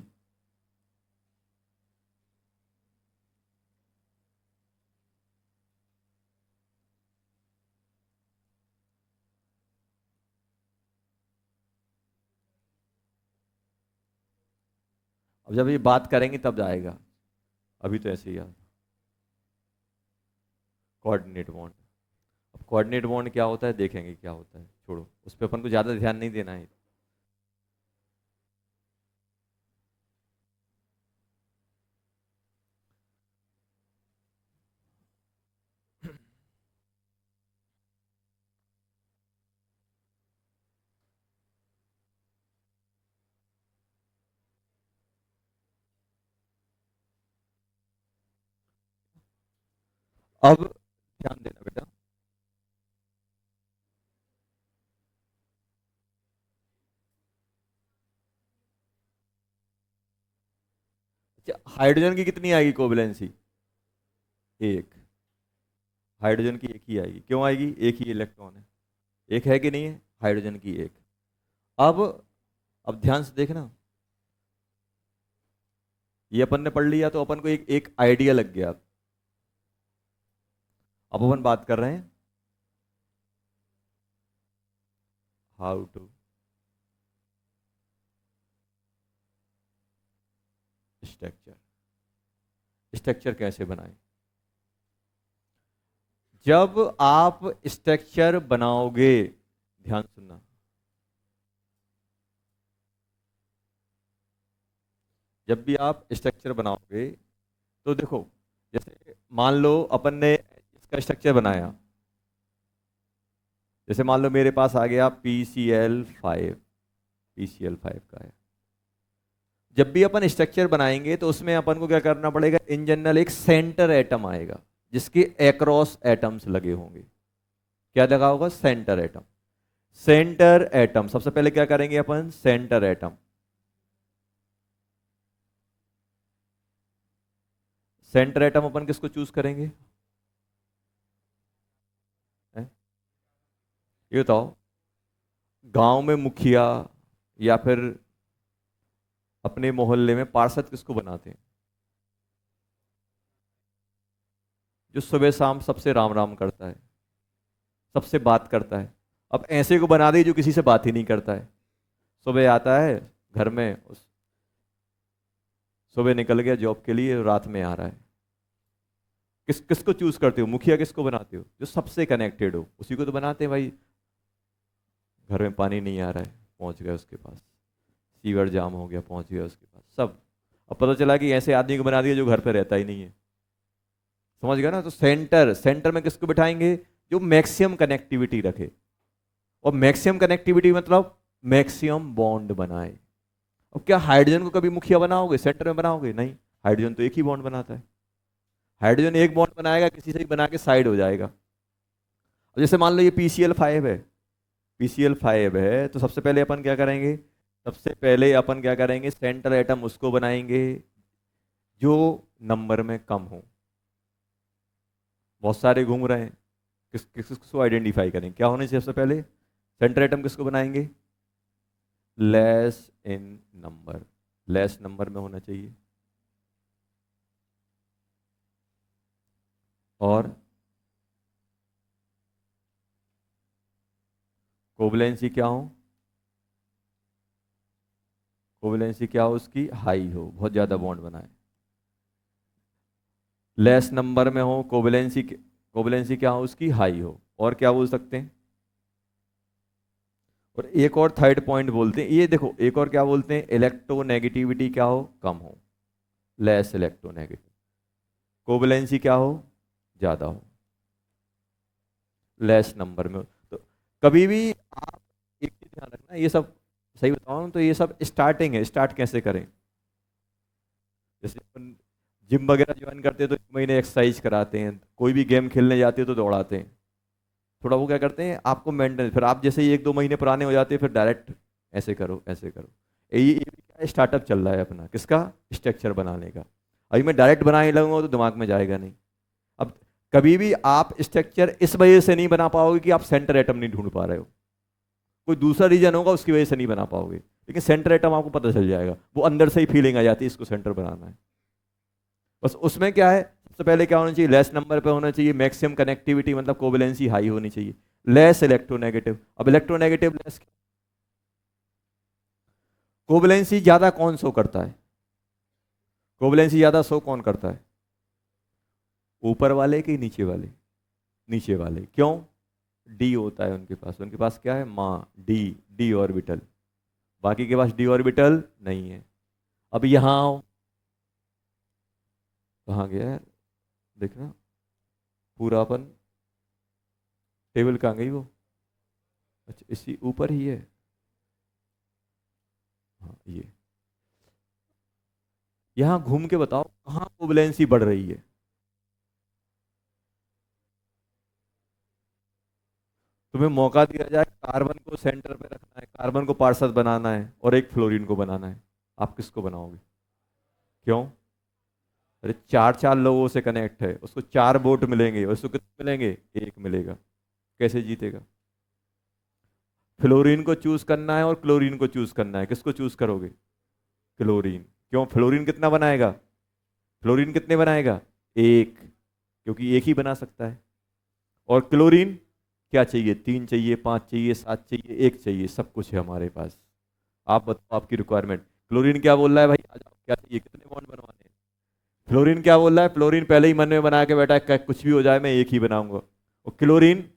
A: अब जब ये बात करेंगे तब जाएगा, अभी तो ऐसे ही है। Coordinate bond. अब कोऑर्डिनेट बॉन्ड क्या होता है देखेंगे, क्या होता है, छोड़ो उस पर अपन को ज़्यादा ध्यान नहीं देना है। अब ध्यान देना बेटा, अच्छा हाइड्रोजन की कितनी आएगी कोवलेंसी? एक। हाइड्रोजन की एक ही आएगी। क्यों आएगी? एक ही इलेक्ट्रॉन है। एक है कि नहीं है? हाइड्रोजन की एक। अब अब ध्यान से देखना, ये अपन ने पढ़ लिया तो अपन को एक एक आइडिया लग गया। अब अपन बात कर रहे हैं हाउ टू स्ट्रक्चर। स्ट्रक्चर कैसे बनाएं? जब आप स्ट्रक्चर बनाओगे, ध्यान सुनना, जब भी आप स्ट्रक्चर बनाओगे तो देखो, जैसे मान लो अपन ने इसका स्ट्रक्चर बनाया, जैसे मान लो मेरे पास आ गया PCl5, PCl5 का है। जब भी अपन स्ट्रक्चर बनाएंगे तो उसमें अपन को क्या करना पड़ेगा, इन जनरल एक सेंटर एटम आएगा जिसके एक्रॉस एटम्स लगे होंगे। क्या लगा होगा, सेंटर एटम। सेंटर एटम सबसे पहले क्या करेंगे अपन, सेंटर एटम। सेंटर एटम अपन किसको चूज करेंगे, हैं? ये बताओ, गांव में मुखिया या फिर अपने मोहल्ले में पार्षद किसको बनाते हैं, जो सुबह शाम सबसे राम राम करता है, सबसे बात करता है। अब ऐसे को बना दे जो किसी से बात ही नहीं करता है, सुबह आता है घर में, सुबह निकल गया जॉब के लिए, रात में आ रहा है। किसको चूज करते हो, मुखिया किसको बनाते हो, जो सबसे कनेक्टेड हो उसी को तो बनाते हैं भाई। घर में पानी नहीं आ रहा है, पहुंच गए उसके पास, सीवर जाम हो गया, पहुंच गया उसके पास, सब। अब पता चला कि ऐसे आदमी को बना दिया जो घर पे रहता ही नहीं है। समझ गया ना, तो सेंटर, सेंटर में किसको बिठाएंगे, जो मैक्सिमम कनेक्टिविटी रखे। और मैक्सिमम कनेक्टिविटी मतलब मैक्सिमम बॉन्ड बनाए। अब क्या हाइड्रोजन को कभी मुखिया बनाओगे, सेंटर में बनाओगे, नहीं। हाइड्रोजन तो एक ही बॉन्ड बनाता है। हाइड्रोजन एक बॉन्ड बनाएगा, किसी से भी बना के साइड हो जाएगा। अब जैसे मान लो ये PCl5 है, PCl5 है, तो सबसे पहले अपन क्या करेंगे, सबसे पहले अपन क्या करेंगे, सेंटर एटम उसको बनाएंगे जो नंबर में कम हो। बहुत सारे घूम रहे हैं, किसको आइडेंटिफाई करें, क्या होने चाहिए सबसे पहले, सेंटर एटम किसको बनाएंगे, less in number, less number में होना चाहिए। और कोवलेंसी क्या हो, कोवलेंसी क्या हो उसकी, हाई हो, बहुत ज्यादा बॉन्ड बनाए। लेस नंबर में हो, कोवलेंसी, कोवलेंसी क्या हो उसकी, हाई हो। और क्या बोल सकते हैं, और एक और थर्ड पॉइंट बोलते हैं, ये देखो एक और क्या बोलते हैं, इलेक्ट्रोनेगेटिविटी क्या हो, कम हो, लेस इलेक्ट्रोनेगेटिव। कोवलेंसी क्या हो, ज्यादा हो, लेस नंबर में हो। तो कभी भी आप एक चीज ध्यान रखना, ये सब सही बताऊं तो ये सब स्टार्टिंग है, स्टार्ट कैसे करें। जैसे अपन जिम वगैरह ज्वाइन करते हैं तो 1 महीने एक्सरसाइज कराते हैं, कोई भी गेम खेलने जाते हैं तो दौड़ाते हैं, थोड़ा वो क्या करते हैं आपको मेंटेन, फिर आप जैसे ही 1-2 महीने पुराने हो जाते हैं फिर डायरेक्ट ऐसे करो ऐसे करो। ये क्या स्टार्टअप चल रहा है अपना, किसका, स्ट्रक्चर बनाने का। अभी मैं डायरेक्ट बनाने लगूंगा तो दिमाग में जाएगा नहीं। अब कभी भी आप स्ट्रक्चर इस वजह से नहीं बना पाओगे कि आप सेंटर एटम नहीं ढूंढ पा रहे हो, कोई दूसरा रीजन होगा उसकी वजह से नहीं बना पाओगे, लेकिन सेंटर एटम आपको पता चल जाएगा, वो अंदर से ही फीलिंग आ जाती है इसको सेंटर बनाना है। बस उसमें क्या है, सबसे पहले क्या होना चाहिए, लेस नंबर पे होना चाहिए, मैक्सिमम कनेक्टिविटी मतलब कोवैलेंसी हाई होनी चाहिए, लेस इलेक्ट्रोनेगेटिव। अब इलेक्ट्रोनेगेटिव लेस, कोवैलेंसी ज्यादा कौन शो करता है, कोवैलेंसी ज्यादा शो कौन करता है, ऊपर वाले कि नीचे वाले, नीचे वाले। क्यों, डी होता है उनके पास क्या है, माँ, डी, डी ऑर्बिटल। बाकी के पास डी ऑर्बिटल नहीं है। अब यहां आओ, कहाँ गया है, देखना पूरा अपन, टेबल कहाँ गई वो, अच्छा इसी ऊपर ही है, हाँ ये। यहां घूम के बताओ कहाँ कोवैलेंसी बढ़ रही है, तुम्हें मौका दिया जाए कार्बन को सेंटर पे रखना है, कार्बन को पार्षद बनाना है और एक फ्लोरीन को बनाना है, आप किसको बनाओगे, क्यों, अरे 4-4 लोगों से कनेक्ट है, उसको 4 वोट मिलेंगे, उसको कितने मिलेंगे, एक मिलेगा, कैसे जीतेगा। फ्लोरीन को चूज करना है और क्लोरीन को चूज करना है, किसको चूज करोगे, क्लोरीन। क्यों, फ्लोरीन कितना बनाएगा, फ्लोरीन कितने बनाएगा, एक, क्योंकि एक ही बना सकता है। और क्लोरीन क्या चाहिए, 3 चाहिए, 5 चाहिए, 7 चाहिए, एक चाहिए, सब कुछ है हमारे पास। आप बताओ आपकी रिक्वायरमेंट। क्लोरीन क्या बोल रहा है भाई, आ जाओ, क्या चाहिए, कितने बॉन्ड बनवाने हैं। फ्लोरीन क्या बोल रहा है, फ्लोरीन पहले ही मन में बना के बैठा है कुछ भी हो जाए मैं एक ही बनाऊंगा। और क्लोरीन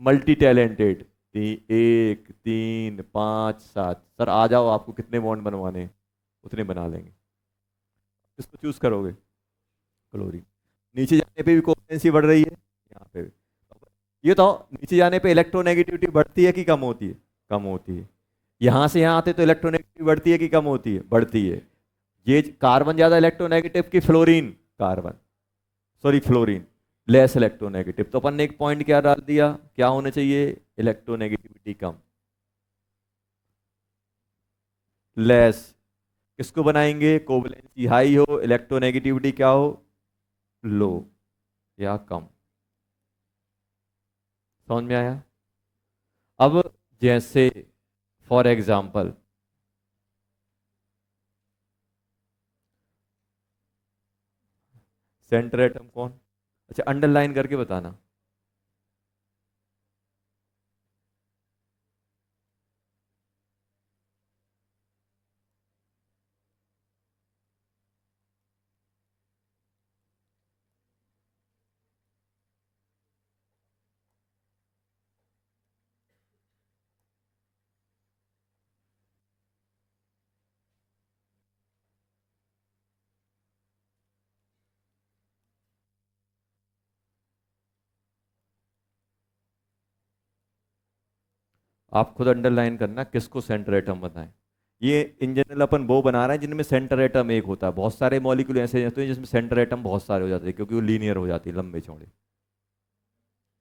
A: मल्टी टैलेंटेड, 1, 3, 5, 7, सर आ जाओ आपको कितने बॉन्ड बनवाने हैं, उतने बना लेंगे। किसको चूज करोगे, क्लोरीन। नीचे जाने पे भी कोवैलेंसी बढ़ रही है, यहाँ पे भी। ये तो नीचे जाने पे इलेक्ट्रोनेगेटिविटी बढ़ती है कि कम होती है? कम होती है। यहाँ से यहाँ आते तो इलेक्ट्रोनेगेटिविटी बढ़ती है कि कम होती है? बढ़ती है। ये कार्बन ज्यादा इलेक्ट्रोनेगेटिव कि fluorine? Carbon, sorry fluorine less electronegative. तो अपन ने एक पॉइंट क्या डाल दिया, क्या होना चाहिए? इलेक्ट्रोनेगेटिविटी कम, लेस। किसको बनाएंगे? कोवैलेंसी हाई हो, इलेक्ट्रोनेगेटिविटी क्या हो? लो या कम। समझ में आया? अब जैसे फॉर एग्जाम्पल सेंटर एटम कौन? अच्छा, अंडरलाइन करके बताना। आप खुद अंडरलाइन करना किसको सेंटर एटम बताएं। ये इन जनरल अपन वो बना रहे हैं जिनमें सेंटर एटम एक होता है। बहुत सारे मॉलिक्यूल ऐसे होते हैं जिसमें सेंटर एटम बहुत सारे हो जाते हैं, क्योंकि वो लीनियर हो जाती है, लंबे चौड़े।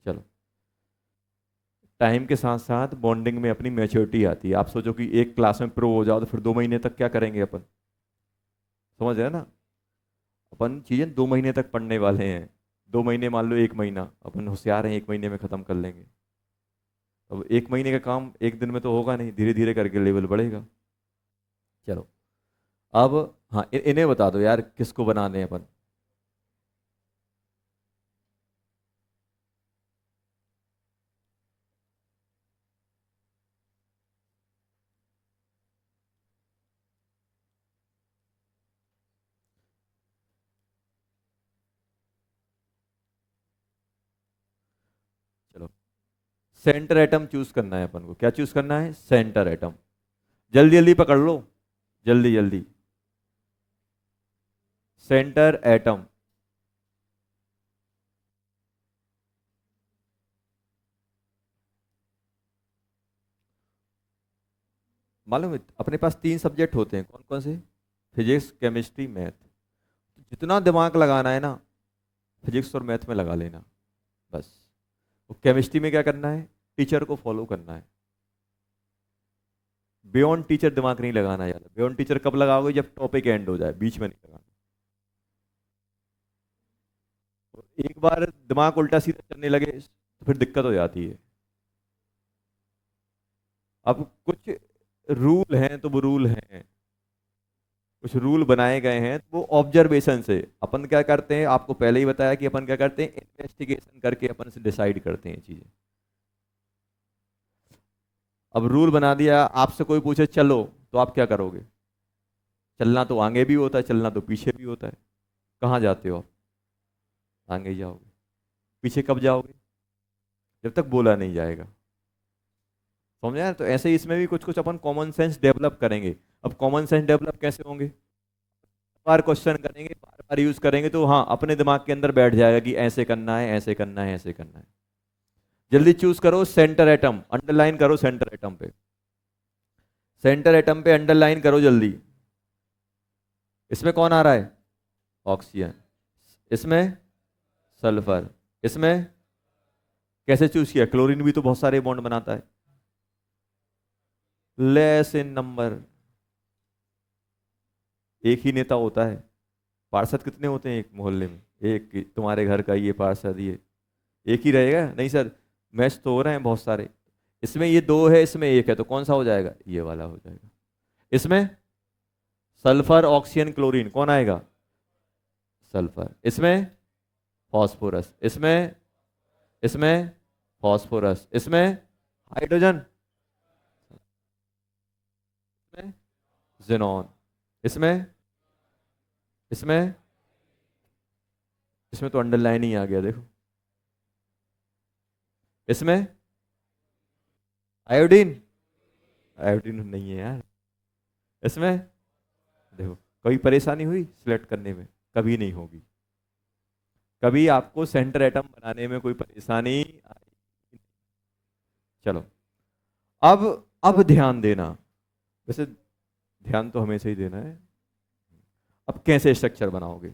A: चलो, टाइम के साथ साथ बॉन्डिंग में अपनी मैच्योरिटी आती है। आप सोचो कि एक क्लास में प्रो हो जाओ तो फिर 2 महीने तक क्या करेंगे अपन? समझ रहे हैं ना? अपन चीजें 2 महीने तक पढ़ने वाले हैं। 2 महीने, मान लो 1 महीना, अपन होशियार हैं, 1 महीने में खत्म कर लेंगे। अब 1 महीने का काम 1 दिन में तो होगा नहीं, धीरे धीरे करके लेवल बढ़ेगा। चलो, अब हाँ, इन्हें बता दो यार किसको बनाने हैं अपन। चलो, सेंटर एटम चूज करना है अपन को। क्या चूज करना है? Centre atom. जल्दी जल्दी पकड़ लो, जल्दी जल्दी। Centre atom. मालूम है अपने पास 3 सब्जेक्ट होते हैं, कौन कौन से? Physics, chemistry, math. जितना दिमाग लगाना है ना, फिजिक्स और मैथ में लगा लेना बस। केमिस्ट्री में क्या करना है? टीचर को फॉलो करना है। बियॉन्ड टीचर दिमाग नहीं लगाना है ज्यादा। बियॉन्ड टीचर कब लगाओगे? जब टॉपिक एंड हो जाए, बीच में नहीं लगाना। एक बार दिमाग उल्टा सीधा करने लगे तो फिर दिक्कत हो जाती है। अब कुछ रूल हैं तो वो रूल हैं, कुछ रूल बनाए गए हैं, तो वो ऑब्जर्वेशन से अपन क्या करते हैं, आपको पहले ही बताया कि अपन क्या करते हैं, इन्वेस्टिगेशन करके अपन से डिसाइड करते हैं चीजें। अब रूल बना दिया, आपसे कोई पूछे चलो, तो आप क्या करोगे? चलना तो आगे भी होता है, चलना तो पीछे भी होता है। कहाँ जाते हो आप? आगे ही जाओगे। पीछे कब जाओगे? जब तक बोला नहीं जाएगा। समझे यार? तो ऐसे ही इसमें भी कुछ कुछ अपन कॉमन सेंस डेवलप करेंगे। अब कॉमन सेंस डेवलप कैसे होंगे? बार क्वेश्चन करेंगे, बार बार यूज करेंगे, तो हाँ अपने दिमाग के अंदर बैठ जाएगा कि ऐसे करना है, ऐसे करना है, ऐसे करना है। जल्दी चूज करो सेंटर एटम, अंडरलाइन करो सेंटर एटम पे। सेंटर एटम पे अंडरलाइन करो जल्दी। इसमें कौन आ रहा है? ऑक्सीजन। इसमें सल्फर। इसमें कैसे चूज किया? क्लोरीन भी तो बहुत सारे बॉन्ड बनाता है। लेस इन नंबर, एक ही नेता होता है। पार्षद कितने होते हैं एक मोहल्ले में? एक तुम्हारे घर का ये पार्षद, ये एक ही रहेगा? नहीं सर, मैच तो हो रहे हैं बहुत सारे। इसमें ये 2 है, इसमें 1 है, तो कौन सा हो जाएगा? ये वाला हो जाएगा। इसमें सल्फर, ऑक्सीजन, क्लोरीन, कौन आएगा? सल्फर। इसमें फॉस्फोरस। इसमें इसमें फॉस्फोरस। इसमें हाइड्रोजन। इसमें जेनॉन। इसमें इसमें इसमें तो अंडरलाइन ही आ गया देखो। इसमें आयोडीन। आयोडीन नहीं है यार। इसमें देखो, कोई परेशानी हुई सिलेक्ट करने में? कभी नहीं होगी। कभी आपको सेंटर एटम बनाने में कोई परेशानी आई? चलो, अब अब ध्यान देना, वैसे ध्यान तो हमेशा ही देना है। अब कैसे स्ट्रक्चर बनाओगे?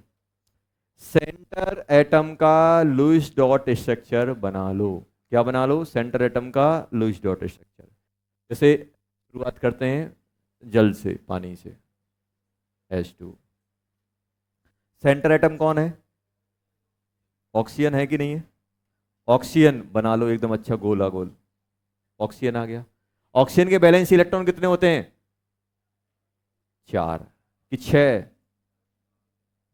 A: सेंटर एटम का लुईस डॉट स्ट्रक्चर बना लो। क्या बना लो? सेंटर एटम का लुईस डॉट स्ट्रक्चर। जैसे शुरुआत करते हैं जल से, पानी से, H2। सेंटर एटम कौन है? ऑक्सीजन है कि नहीं है? ऑक्सीजन बना लो एकदम अच्छा गोला गोल। ऑक्सीजन आ गया। ऑक्सीजन के बैलेंस इलेक्ट्रॉन कितने होते हैं? 4 कि 6?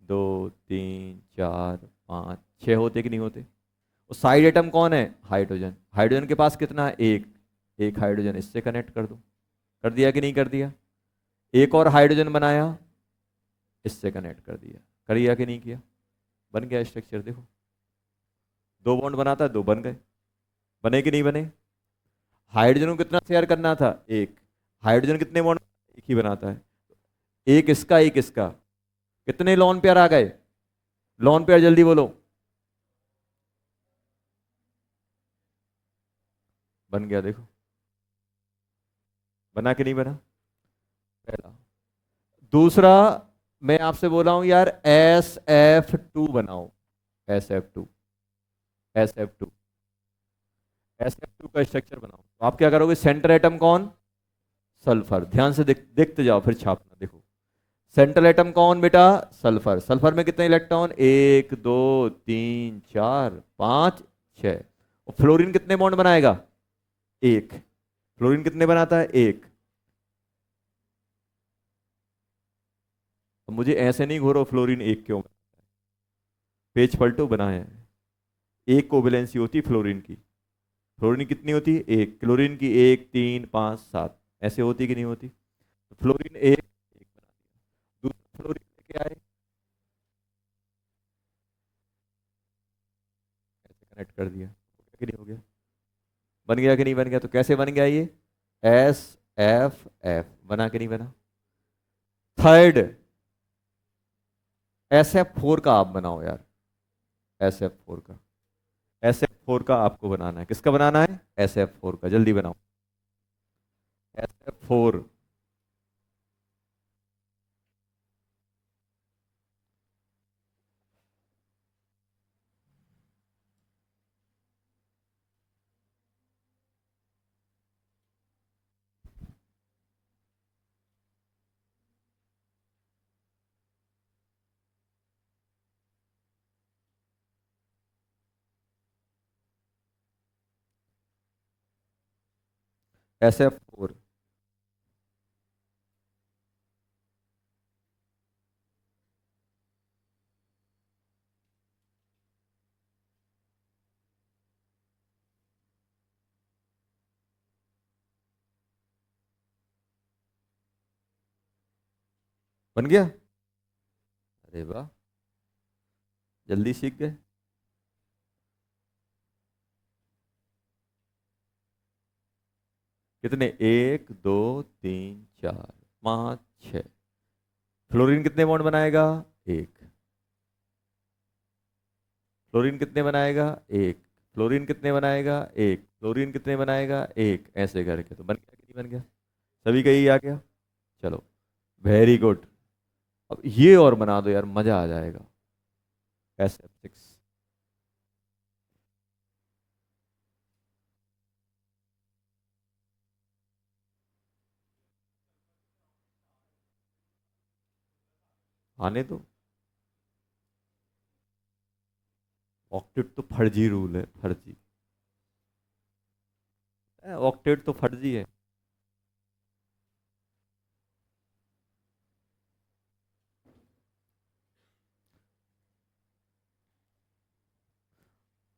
A: 2 3 4 5 6 होते कि नहीं होते? और साइड एटम कौन है? हाइड्रोजन। हाइड्रोजन के पास कितना है? एक। एक हाइड्रोजन इससे कनेक्ट कर दो। कर दिया कि नहीं कर दिया? एक और हाइड्रोजन बनाया, इससे कनेक्ट कर दिया। करिया कि नहीं किया? बन गया स्ट्रक्चर। देखो, 2 बॉन्ड बनाता है, 2 बन गए। बने कि नहीं बने? हाइड्रोजन को कितना शेयर करना था? एक। हाइड्रोजन कितने बॉन्ड? एक ही बनाता है। एक इसका, एक इसका, कितने लॉन पेयर आ गए? लॉन पेयर जल्दी बोलो। बन गया। देखो, बना कि नहीं बना? पहला। दूसरा, मैं आपसे बोला हूं यार SF2 बनाओ। SF2, SF2, SF2 का स्ट्रक्चर बनाओ। तो आप क्या करोगे? सेंटर एटम कौन? सल्फर। ध्यान से देखते जाओ, फिर छापना। देखो, सेंट्रल एटम कौन बेटा? सल्फर। सल्फर में कितने इलेक्ट्रॉन? 1 2 3 4 5 6। और फ्लोरीन कितने बॉन्ड बनाएगा? एक। फ्लोरीन कितने बनाता है? एक। अब मुझे ऐसे नहीं घूरो फ्लोरीन एक क्यों, पेज पलटो बनाए हैं। एक कोवेलेंसी होती फ्लोरीन की। फ्लोरीन कितनी होती है? एक। क्लोरीन की 1 3 5 7, ऐसे होती कि नहीं होती? तो फ्लोरीन एक, एक बना दिया। दूसरा फ्लोरीन लेके आए, ऐसे कनेक्ट कर दिया। हो गया कि नहीं हो गया? बन गया कि नहीं बन गया? तो कैसे बन गया ये? SF बना कि नहीं बना? थर्ड, SF4 का आप बनाओ यार। SF4 का, SF4 का आपको बनाना है। किसका बनाना है? SF4 का। जल्दी बनाओ। SF4। SF4 बन गया। अरे वाह, जल्दी सीख गए। कितने? 1 2 3 4 5 6। फ्लोरीन कितने बॉन्ड बनाएगा? एक। फ्लोरीन कितने बनाएगा? एक। फ्लोरीन कितने बनाएगा? एक। फ्लोरीन कितने बनाएगा? एक। ऐसे करके तो बन गया कि नहीं बन गया? सभी का यही आ गया। चलो, वेरी गुड। अब ये और बना दो यार, मजा आ जाएगा। SF6। आने दो। ऑक्टेट तो फर्जी रूल है, फर्जी। ऑक्टेट तो फर्जी है।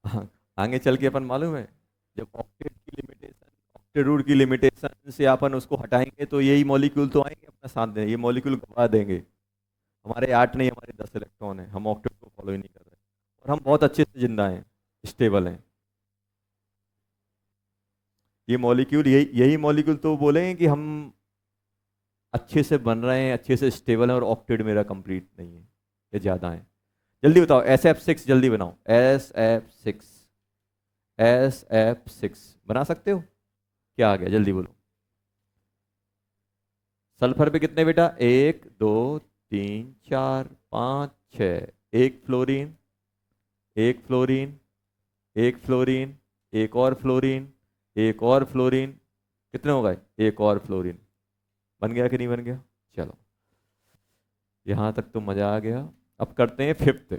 A: हाँ, आगे चल के अपन मालूम है, जब ऑक्टेट की लिमिटेशन, ऑक्टेट रूट की लिमिटेशन से अपन उसको हटाएंगे तो यही मॉलिक्यूल तो आएंगे अपना साथ दें, ये मॉलिक्यूल गवा देंगे। हमारे 8 नहीं, हमारे 10 इलेक्ट्रॉन है, हम ऑक्टेट को फॉलो ही नहीं कर रहे। और हम बहुत अच्छे से जिंदा हैं, स्टेबल हैं। ये मॉलिक्यूल, यही यही मॉलिक्यूल तो बोलेंगे कि हम अच्छे से बन रहे हैं, अच्छे से स्टेबल हैं, और ऑक्टेट मेरा कंप्लीट नहीं है, ये ज़्यादा है। जल्दी बताओ, SF6 जल्दी बनाओ, SF6 बना सकते हो? क्या आ गया, जल्दी बोलो। सल्फर पे कितने बेटा, 1 2 3 4 5 6, एक फ्लोरीन, एक फ्लोरीन, एक फ्लोरीन, एक और फ्लोरीन, एक और फ्लोरीन, कितने हो गए, एक और फ्लोरीन। बन गया कि नहीं बन गया? चलो यहां तक तो मजा आ गया। अब करते हैं फिफ्थ।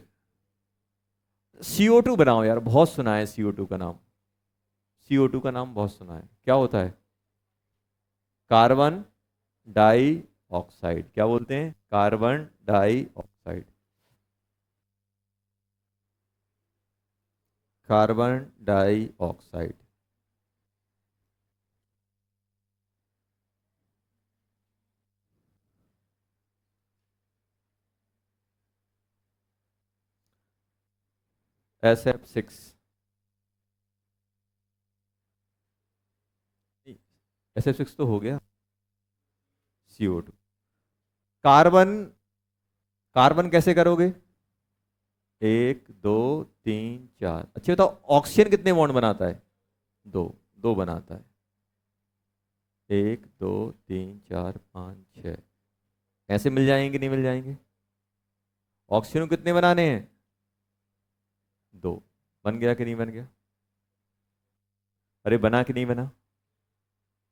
A: CO2 बनाओ यार, बहुत सुना है CO2 का नाम, CO2 का नाम बहुत सुना है, क्या होता है? कार्बन डाई ऑक्साइड, क्या बोलते हैं? Carbon dioxide, carbon dioxide. SF6, SF6 तो हो गया। CO2, कार्बन, कार्बन कैसे करोगे? 1 2 3 4, अच्छा बताओ ऑक्सीजन कितने बॉन्ड बनाता है? दो, दो बनाता है। 1 2 3 4 5 6, ऐसे मिल जाएंगे नहीं मिल जाएंगे? ऑक्सीजन को कितने बनाने हैं? दो। बन गया कि नहीं बन गया? अरे बना कि नहीं बना?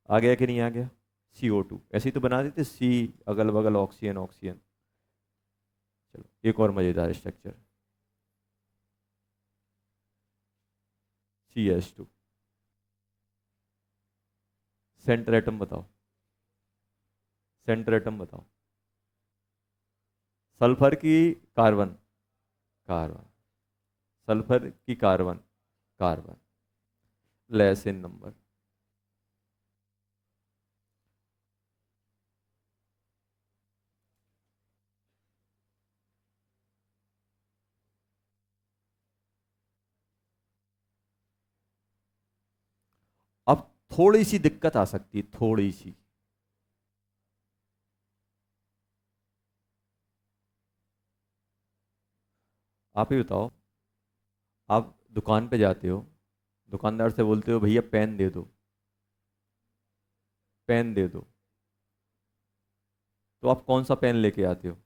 A: आ गया कि नहीं आ गया? CO2 ऐसे ही तो बना देते, C अगल बगल ऑक्सीजन ऑक्सीजन। चलो एक और मजेदार स्ट्रक्चर, CH2। सेंटर एटम बताओ, सेंटर एटम बताओ। सल्फर की कार्बन, कार्बन, सल्फर की carbon, carbon, less in number. अब थोड़ी सी दिक्कत आ सकती है, थोड़ी सी। आप ही बताओ, आप दुकान पे जाते हो, दुकानदार से बोलते हो भैया पेन दे दो, पेन दे दो, तो आप कौन सा पेन लेके आते हो?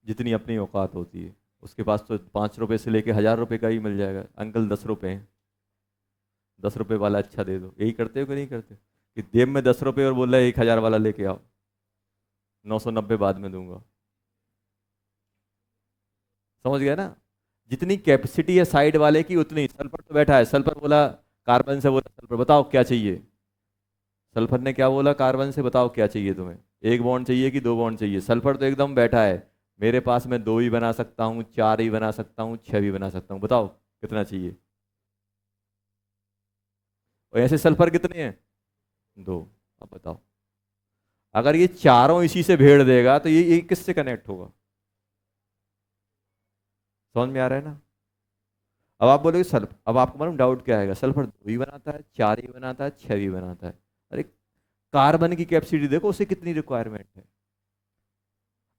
A: जितनी अपनी औकात होती है। उसके पास तो 5 रुपए से लेके 1000 रुपए का ही मिल जाएगा, अंकल 10 रुपए हैं, 10 रुपए वाला अच्छा दे दो, यही करते हो कि नहीं करते? कि जेब में 10 रुपए और बोल रहा है 1000 वाला लेके आओ, 990 बाद में दूंगा। समझ गया ना? जितनी कैपेसिटी है साइड वाले की उतनी। सल्फर तो बैठा है, सल्फर बोला कार्बन से, बोला सल्फर बताओ क्या चाहिए? सल्फर ने क्या बोला कार्बन से, बताओ क्या चाहिए तुम्हें? एक बॉन्ड चाहिए कि दो बॉन्ड चाहिए? सल्फर तो एकदम बैठा है, मेरे पास मैं दो ही बना सकता हूँ, चार ही बना सकता हूँ, छह भी बना सकता हूँ, बताओ कितना चाहिए? और ऐसे सल्फर कितने हैं? दो। अब बताओ, अगर ये चारों इसी से भेड़ देगा तो ये किससे कनेक्ट होगा? समझ में आ रहा है ना? अब आप बोलोगे सल्फर, अब आपको मालूम डाउट क्या आएगा, सल्फर दो ही बनाता है, चार ही बनाता है, छह भी बनाता है? अरे कार्बन की कैपेसिटी देखो उसे कितनी रिक्वायरमेंट है।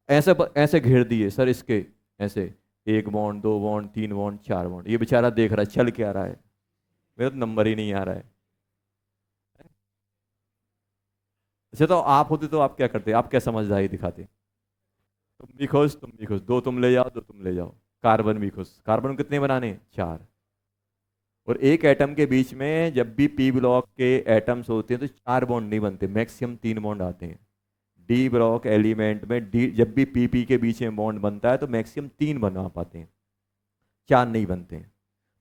A: ऐसे घेर दिए सर इसके, ऐसे एक बॉन्ड, दो बॉन्ड, तीन बॉन्ड, चार बॉन्ड, ये बेचारा देख रहा है चल क्या रहा है, मेरा तो नंबर ही नहीं आ रहा है। अच्छा तो आप होते तो आप क्या करते, आप क्या समझदारी दिखाते? तुम भी खुश, तुम भी खुश, दो तुम ले जाओ, दो तुम ले जाओ, कार्बन भी खुश। कार्बन कितने बनाने हैं? चार। और एक एटम के बीच में जब भी पी ब्लॉक के एटम्स होते हैं तो चार बॉन्ड नहीं बनते, मैक्सिमम तीन बॉन्ड आते हैं। डी ब्लॉक एलिमेंट में डी जब भी पी के बीच में बॉन्ड बनता है तो मैक्सिमम तीन बना पाते हैं, चार नहीं बनते हैं।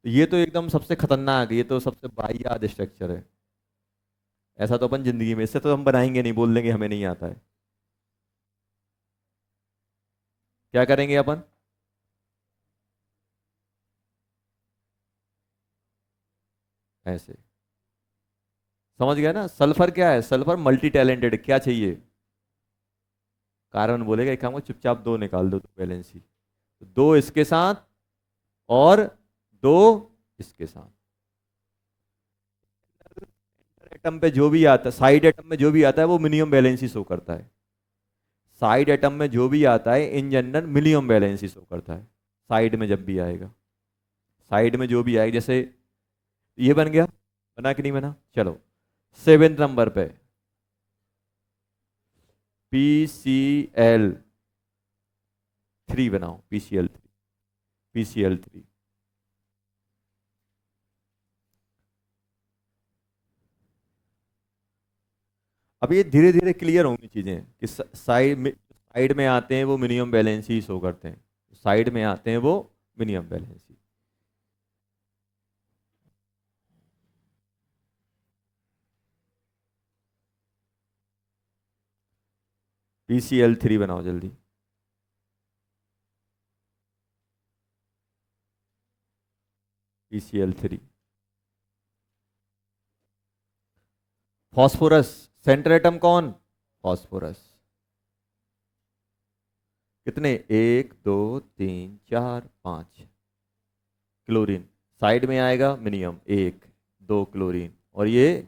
A: तो ये तो एकदम सबसे खतरनाक, ये तो सबसे वाहियात स्ट्रक्चर है। ऐसा तो अपन जिंदगी में, इससे तो हम बनाएंगे नहीं, बोल देंगे हमें नहीं आता है। क्या करेंगे अपन? ऐसे। समझ गया ना? सल्फर क्या है, सल्फर मल्टी टैलेंटेड, क्या चाहिए? कार्बन बोलेगा एक काम को चुपचाप दो निकाल दो, तो बैलेंस ही। तो दो इसके साथ और दो इसके साथ। एटम पे जो भी आता है, साइड एटम में जो भी आता है वो मिनिमम बैलेंस ही शो करता है। साइड एटम में जो भी आता है in general minimum valency show करता है। साइड में जब भी आएगा, साइड में जो भी आएगा, जैसे ये बन गया, बना कि नहीं बना? चलो 7 नंबर पे PCl3 बनाओ, PCl3। अब ये धीरे धीरे क्लियर होंगी चीजें कि साइड में आते हैं वो मिनिमम बैलेंस ही शो करते हैं, साइड में आते हैं वो मिनिमम बैलेंस ही। PCl3 बनाओ जल्दी। PCl3। फॉस्फोरस, सेंटर एटम कौन? फॉस्फोरस। कितने? 1 2 3 4 5। क्लोरीन साइड में आएगा मिनिमम, 1 2 क्लोरीन, और ये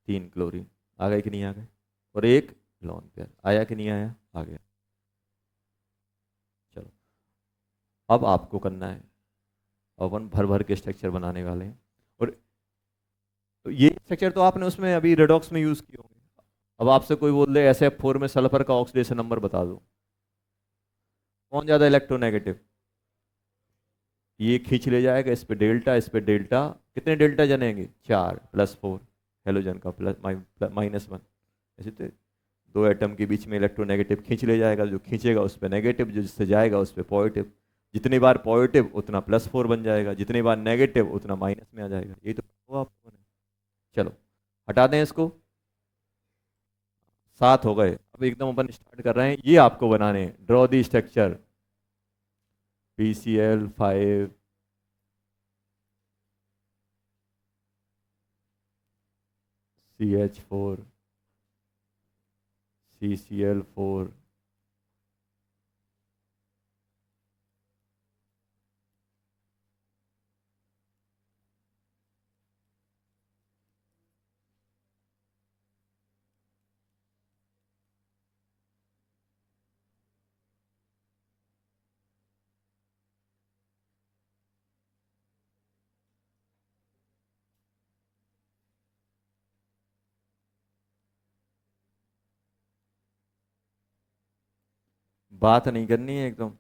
A: 3 क्लोरीन। आ गए कि नहीं आ गए? और एक लोन पेयर आया कि नहीं आया? आ गया। चलो अब आपको करना है, अपन भर भर के स्ट्रक्चर बनाने वाले हैं। और तो ये स्ट्रक्चर तो आपने उसमें अभी रेडॉक्स में यूज किए होंगे। अब आपसे कोई बोल दे SF4 में सल्फर का ऑक्सीडेशन नंबर बता दो, कौन ज्यादा इलेक्ट्रोनेगेटिव? ये खींच ले जाएगा, इस पे डेल्टा, इस पे डेल्टा, कितने डेल्टा जनेंगे? 4 +4 हेलोजन का -1। ऐसे तो दो एटम के बीच में इलेक्ट्रोनेगेटिव खींच ले जाएगा, जो खींचेगा उस पे नेगेटिव, जो जिससे जाएगा उस पे पॉजिटिव। जितनी बार पॉजिटिव उतना +4 बन जाएगा, जितनी बार नेगेटिव उतना माइनस में आ जाएगा। ये तो हुआ आपको। चलो हटा दें इसको। 7 हो गए। अब एकदम अपन स्टार्ट कर रहे हैं, ये आपको बनाने, draw the structure PCl5 CH4 CCl4 बात नहीं करनी है एकदम।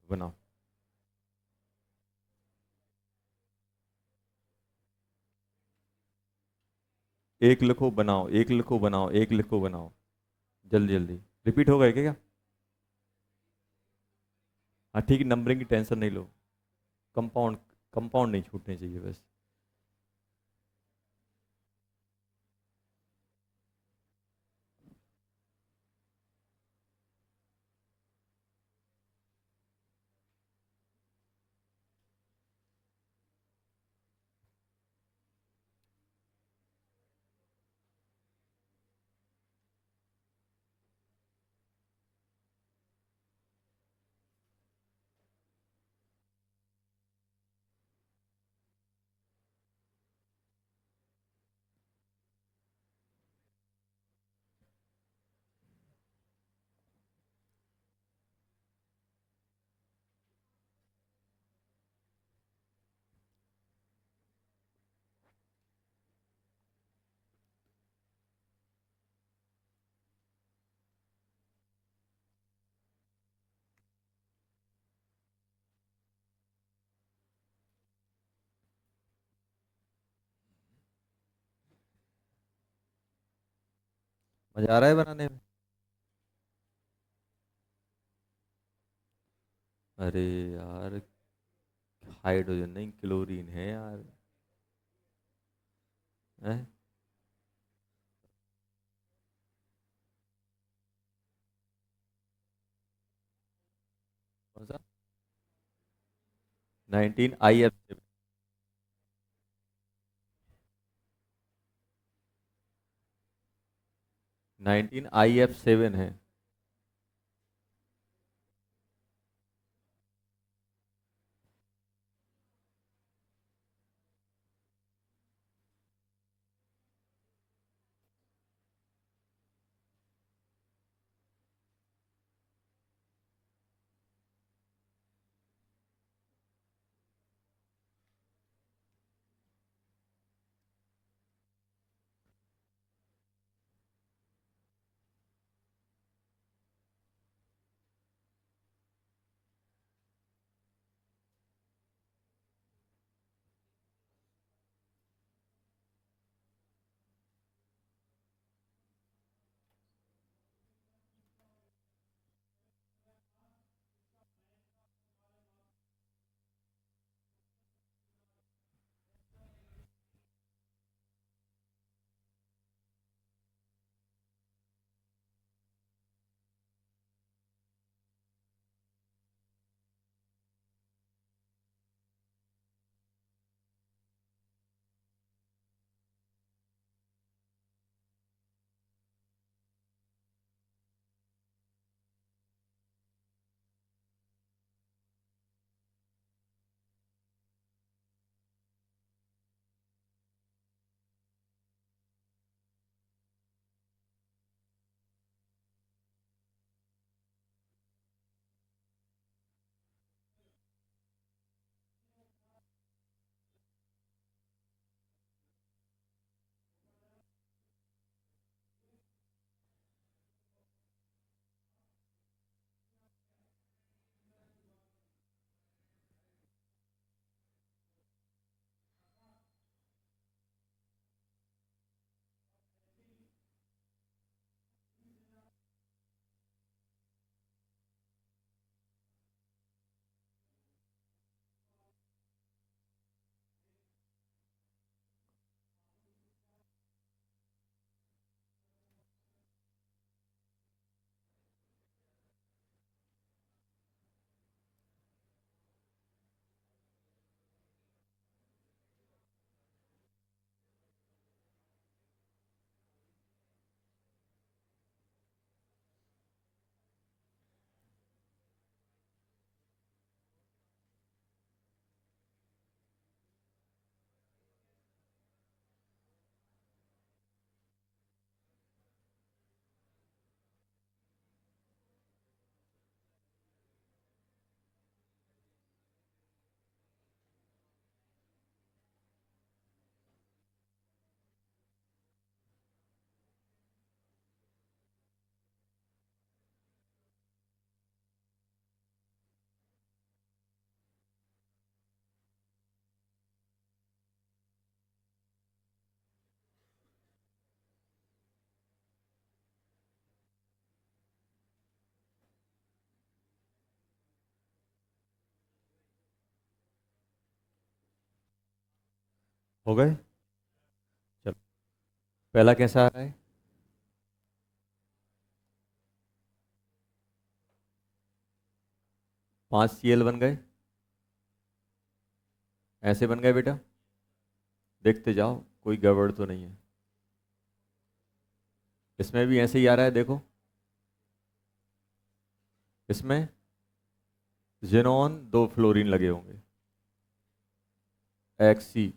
A: बनाओ। एक लिखो बनाओ, एक लिखो बनाओ, एक लिखो बनाओ। जल्दी जल्दी। रिपीट होगा क्या? हाँ ठीक है, नंबरिंग की टेंशन नहीं लो। कंपाउंड, कंपाउंड नहीं छूटने चाहिए बस। मजा आ रहा है बनाने में? अरे यार, हाइड्रोजन नहीं, क्लोरीन है यार। हैं? कौन सा? 19 IF7। 19 IF7 है। हो गए। चलो, पहला कैसा आ रहा है? 5 Cl बन गए, ऐसे बन गए बेटा। देखते जाओ कोई गड़बड़ तो नहीं है। इसमें भी ऐसे ही आ रहा है, देखो। इसमें जेनॉन 2 फ्लोरीन लगे होंगे, एक्सी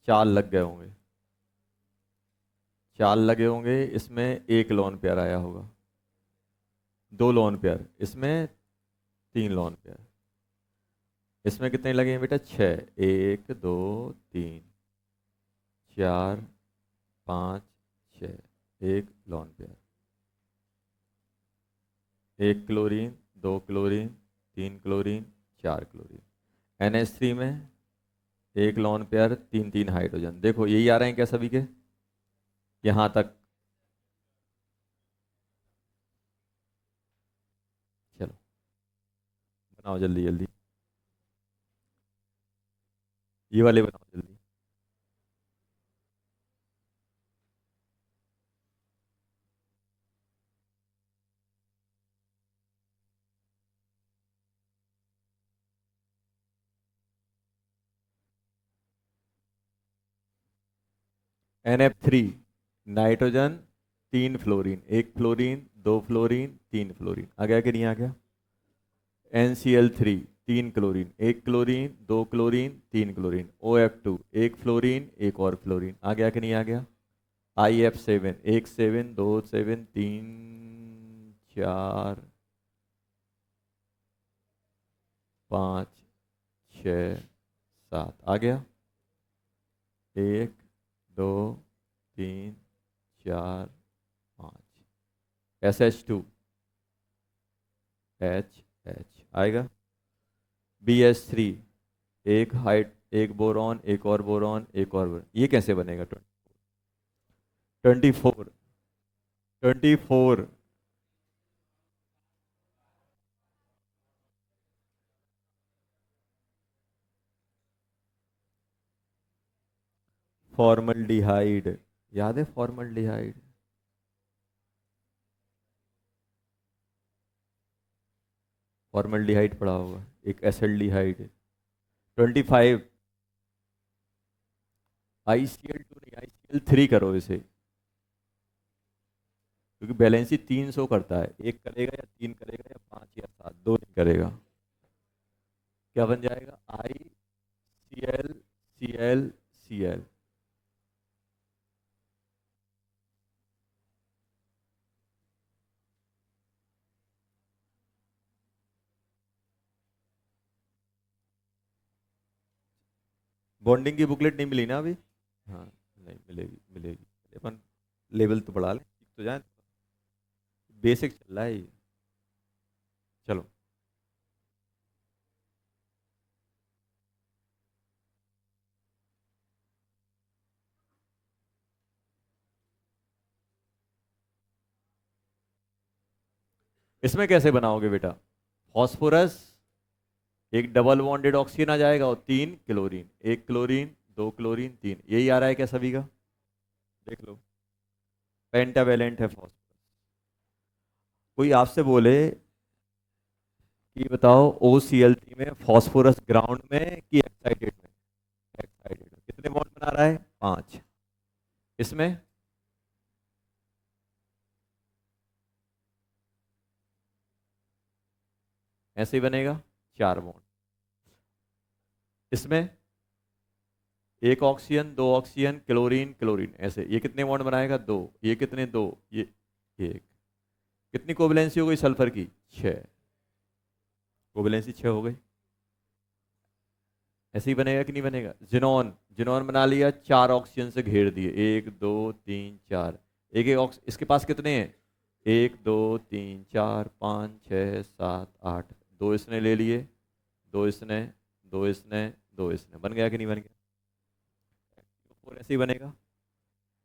A: 4 लग गए होंगे, 4 लगे होंगे। इसमें एक लोन पेयर आया होगा, 2 लोन पेयर, इसमें 3 लोन पेयर। इसमें कितने लगे हैं बेटा? 6, 1, 2, 3, 4, 5, 6, एक lone pair. 1 chlorine, 2 chlorine, 3 chlorine, 4 chlorine. NH3 में एक लोन पेयर, 3 3 हाइड्रोजन। देखो यही आ रहे हैं क्या सभी के? यहां तक। चलो बनाओ जल्दी जल्दी, ये वाले बनाओ जल्दी। NF3, nitrogen, 3 fluorine, 1 fluorine, 2 fluorine, 3 fluorine. आ गया कि नहीं आ गया? NCl3, 3 chlorine, 1 chlorine, 2 chlorine, 3 chlorine. OF2, 1 fluorine, एक और फ्लोरीन। आ गया कि नहीं आ गया? IF7, 1 7, 2 7, 3 4 5 6 7। आ गया? 1 2 3 4 5। SH2, आएगा। BH3, एक हाइट, एक बोरॉन, एक और बोरॉन, एक और बोरॉन। ये कैसे बनेगा? 24, 24। फॉर्मल्डिहाइड, याद है फॉर्मल्डिहाइड? फॉर्मल्डिहाइड पढ़ा होगा, एक एसिल्डिहाइड। 25। ICl2 नहीं, ICl3 करो इसे, क्योंकि बैलेंसी 300 करता है। एक करेगा या 3 करेगा या 5 या 7, दो नहीं करेगा। क्या बन जाएगा? ICl, Cl, Cl। बॉन्डिंग की बुकलेट नहीं मिली ना अभी? हाँ, नहीं मिलेगी, मिलेगी। अपन लेवल तो बढ़ा लें, सीख तो जाए। बेसिक चल रहा है ये। चलो, इसमें कैसे बनाओगे बेटा? फॉस्फोरस, एक डबल बॉन्डेड ऑक्सीजन आ जाएगा, और 3 क्लोरीन, 1 क्लोरीन, 2 क्लोरीन, 3। यही आ रहा है क्या सभी का? देख लो, पेंटावेलेंट है फॉस्फोरस। कोई आपसे बोले कि बताओ OCl3 में फॉस्फोरस ग्राउंड में कि एक्साइटेड में? एक्साइटेड में। कितने बॉन्ड बना रहा है? 5। इसमें ऐसे ही बनेगा, 4 बॉन्ड। इसमें एक ऑक्सीजन, 2 ऑक्सीजन, क्लोरीन, क्लोरीन, ऐसे। ये कितने बॉन्ड बनाएगा? 2। ये कितने? 2। ये एक। कितनी कोवैलेंसी हो गई सल्फर की? 6। कोवैलेंसी 6 हो गई। ऐसे ही बनेगा कि नहीं बनेगा? जिनॉन, जिनॉन बना लिया, 4 ऑक्सीजन से घेर दिए, 1 2 3 4। एक एक इसके पास कितने हैं? 1 2 3 4 5 6 7 8। दो इसने ले लिए, दो इसने, दो इसने, दो इसने। बन गया कि नहीं बन गया? और ऐसे ही बनेगा।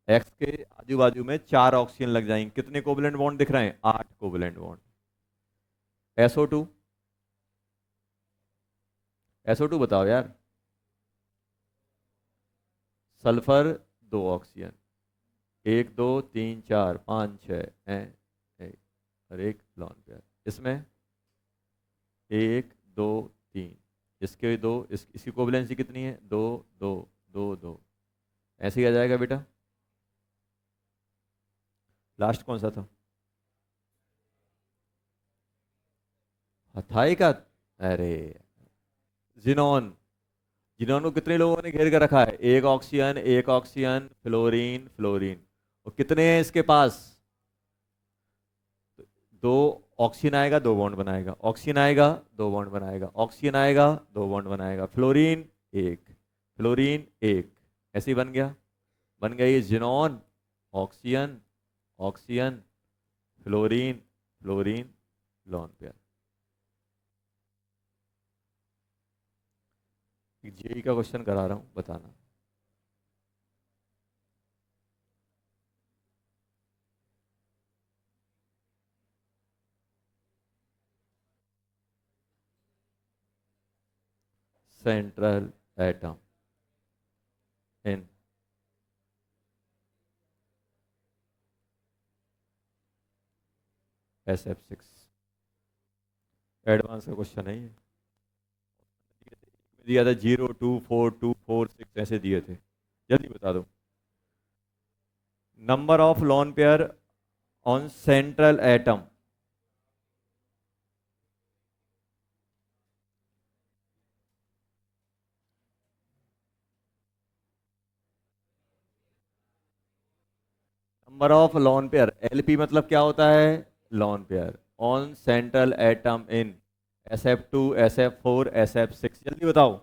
A: एक्स के आजू बाजू में 4 ऑक्सीजन लग जाएंगे। कितने कोवलेंट बॉन्ड दिख रहे हैं? 8 कोवलेंट बॉन्ड। SO2, SO2 बताओ यार। सल्फर 2 ऑक्सीजन, 1 2 3 4 5 6 और एक लॉन पेयर। इसमें 1 2 3, इसके 2, इसकी कोवैलेंसी कितनी है? 2 2 2 2। ऐसे ही आ जाएगा बेटा। लास्ट कौन सा था? हथाई का? अरे जिनोन। जिनोन को कितने लोगों ने घेर कर रखा है? एक ऑक्सीजन, एक ऑक्सीजन, फ्लोरीन फ्लोरीन। और कितने हैं इसके पास? 2 ऑक्सीजन आएगा 2 बॉन्ड बनाएगा, ऑक्सीजन आएगा 2 बॉन्ड बनाएगा, ऑक्सीजन आएगा 2 बॉन्ड बनाएगा, फ्लोरीन एक, फ्लोरीन एक। ऐसे ही बन गया। बन गया ये xenon, oxygen oxygen, fluorine fluorine, lone pair. JEE का क्वेश्चन करा रहा हूं, बताना। Central atom in SF6। Advance का क्वेश्चन है ये। दिया था 0 2 4 2 4 6 ऐसे दिए थे। जल्दी बता दो। Number of lone pair on central atom. Number of lone pair, LP मतलब क्या होता है? Lone pair on central atom in SF2 SF4 SF6। जल्दी बताओ।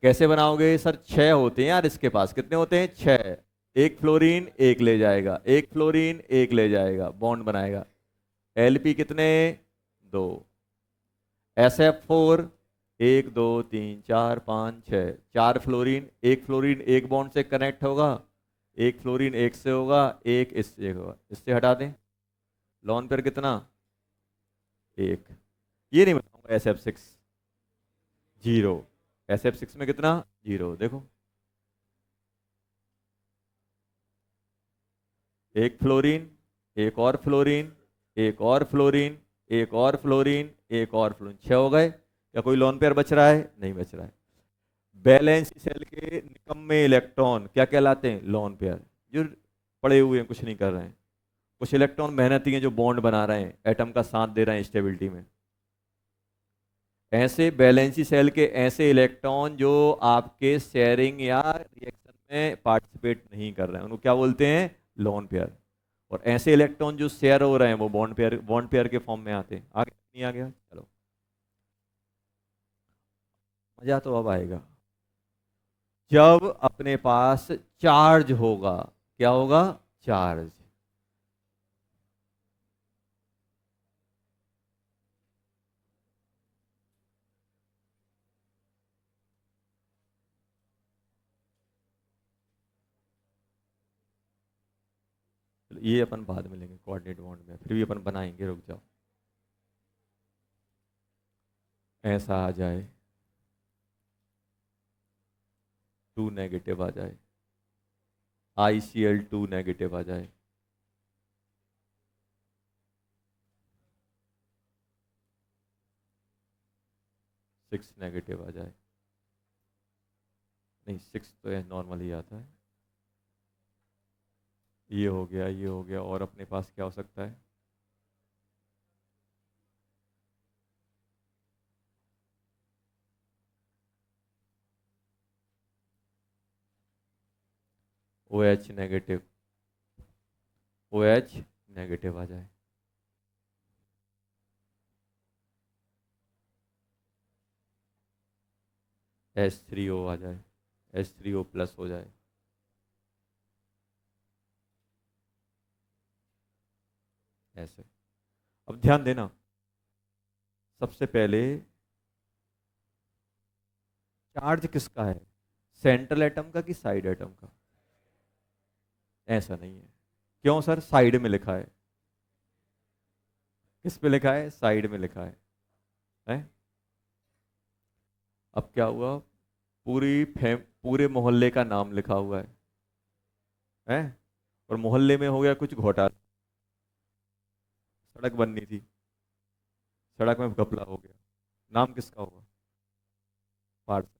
A: कैसे बनाओगे सर? 6 होते हैं यार इसके पास। कितने होते हैं? 6। एक फ्लोरीन एक ले जाएगा, एक फ्लोरीन एक ले जाएगा, बॉन्ड बनाएगा। LP कितने? 2। SF4 1 2 3 4 5 6, 4 फ्लोरीन, एक फ्लोरीन एक बॉन्ड से कनेक्ट होगा, एक फ्लोरीन एक से होगा, एक इससे होगा। इससे हटा दें। लॉन पेयर कितना? 1। ये नहीं बताऊंगा। SF6 0। SF6 में कितना? 0। देखो, एक फ्लोरीन, एक और फ्लोरीन, एक और फ्लोरीन, एक और फ्लोरीन, एक और फ्लोरीन, 6 हो गए। क्या कोई लोन पेयर बच रहा है? नहीं बच रहा है। बैलेंस सेल के निकम्मे इलेक्ट्रॉन क्या कहलाते हैं? Lone pair. जो पड़े हुए हैं, कुछ नहीं कर रहे हैं। कुछ इलेक्ट्रॉन मेहनती हैं जो बॉन्ड बना रहे हैं, एटम का साथ दे रहे हैं स्टेबिलिटी में। ऐसे बैलेंसी सेल के ऐसे इलेक्ट्रॉन जो आपके शेयरिंग या रिएक्शन में पार्टिसिपेट नहीं कर रहे हैं, उनको क्या बोलते हैं? Lone pair. और ऐसे इलेक्ट्रॉन जो शेयर हो रहे हैं वो बॉन्ड पेयर के फॉर्म में आते हैं। आगे नहीं आ गया? चलो, मजा तो अब आएगा जब अपने पास चार्ज होगा। क्या होगा? चार्ज। ये अपन बाद में लेंगे कोऑर्डिनेट बॉन्ड में, फिर भी अपन बनाएंगे, रुक जाओ। ऐसा आ जाए, 2 नेगेटिव आ जाए, ICl2 नेगेटिव आ जाए, सिक्स नेगेटिव आ जाए। नहीं, 6 तो नॉर्मल ही आता है। ये हो गया, ये हो गया, और अपने पास क्या हो सकता है? OH नेगेटिव, OH नेगेटिव आ जाए। H3O आ जाए, H3O प्लस हो जाए। ऐसे। अब ध्यान देना, सबसे पहले चार्ज किसका है? सेंट्रल एटम का कि साइड एटम का? ऐसा नहीं है। क्यों सर? साइड में लिखा है। किस पे लिखा है? साइड में लिखा है। अब क्या हुआ? पूरे मोहल्ले का नाम लिखा हुआ है, हैं? और मोहल्ले में हो गया कुछ घोटाला, सड़क बननी थी, सड़क में घपला हो गया, नाम किसका होगा? पार्षद।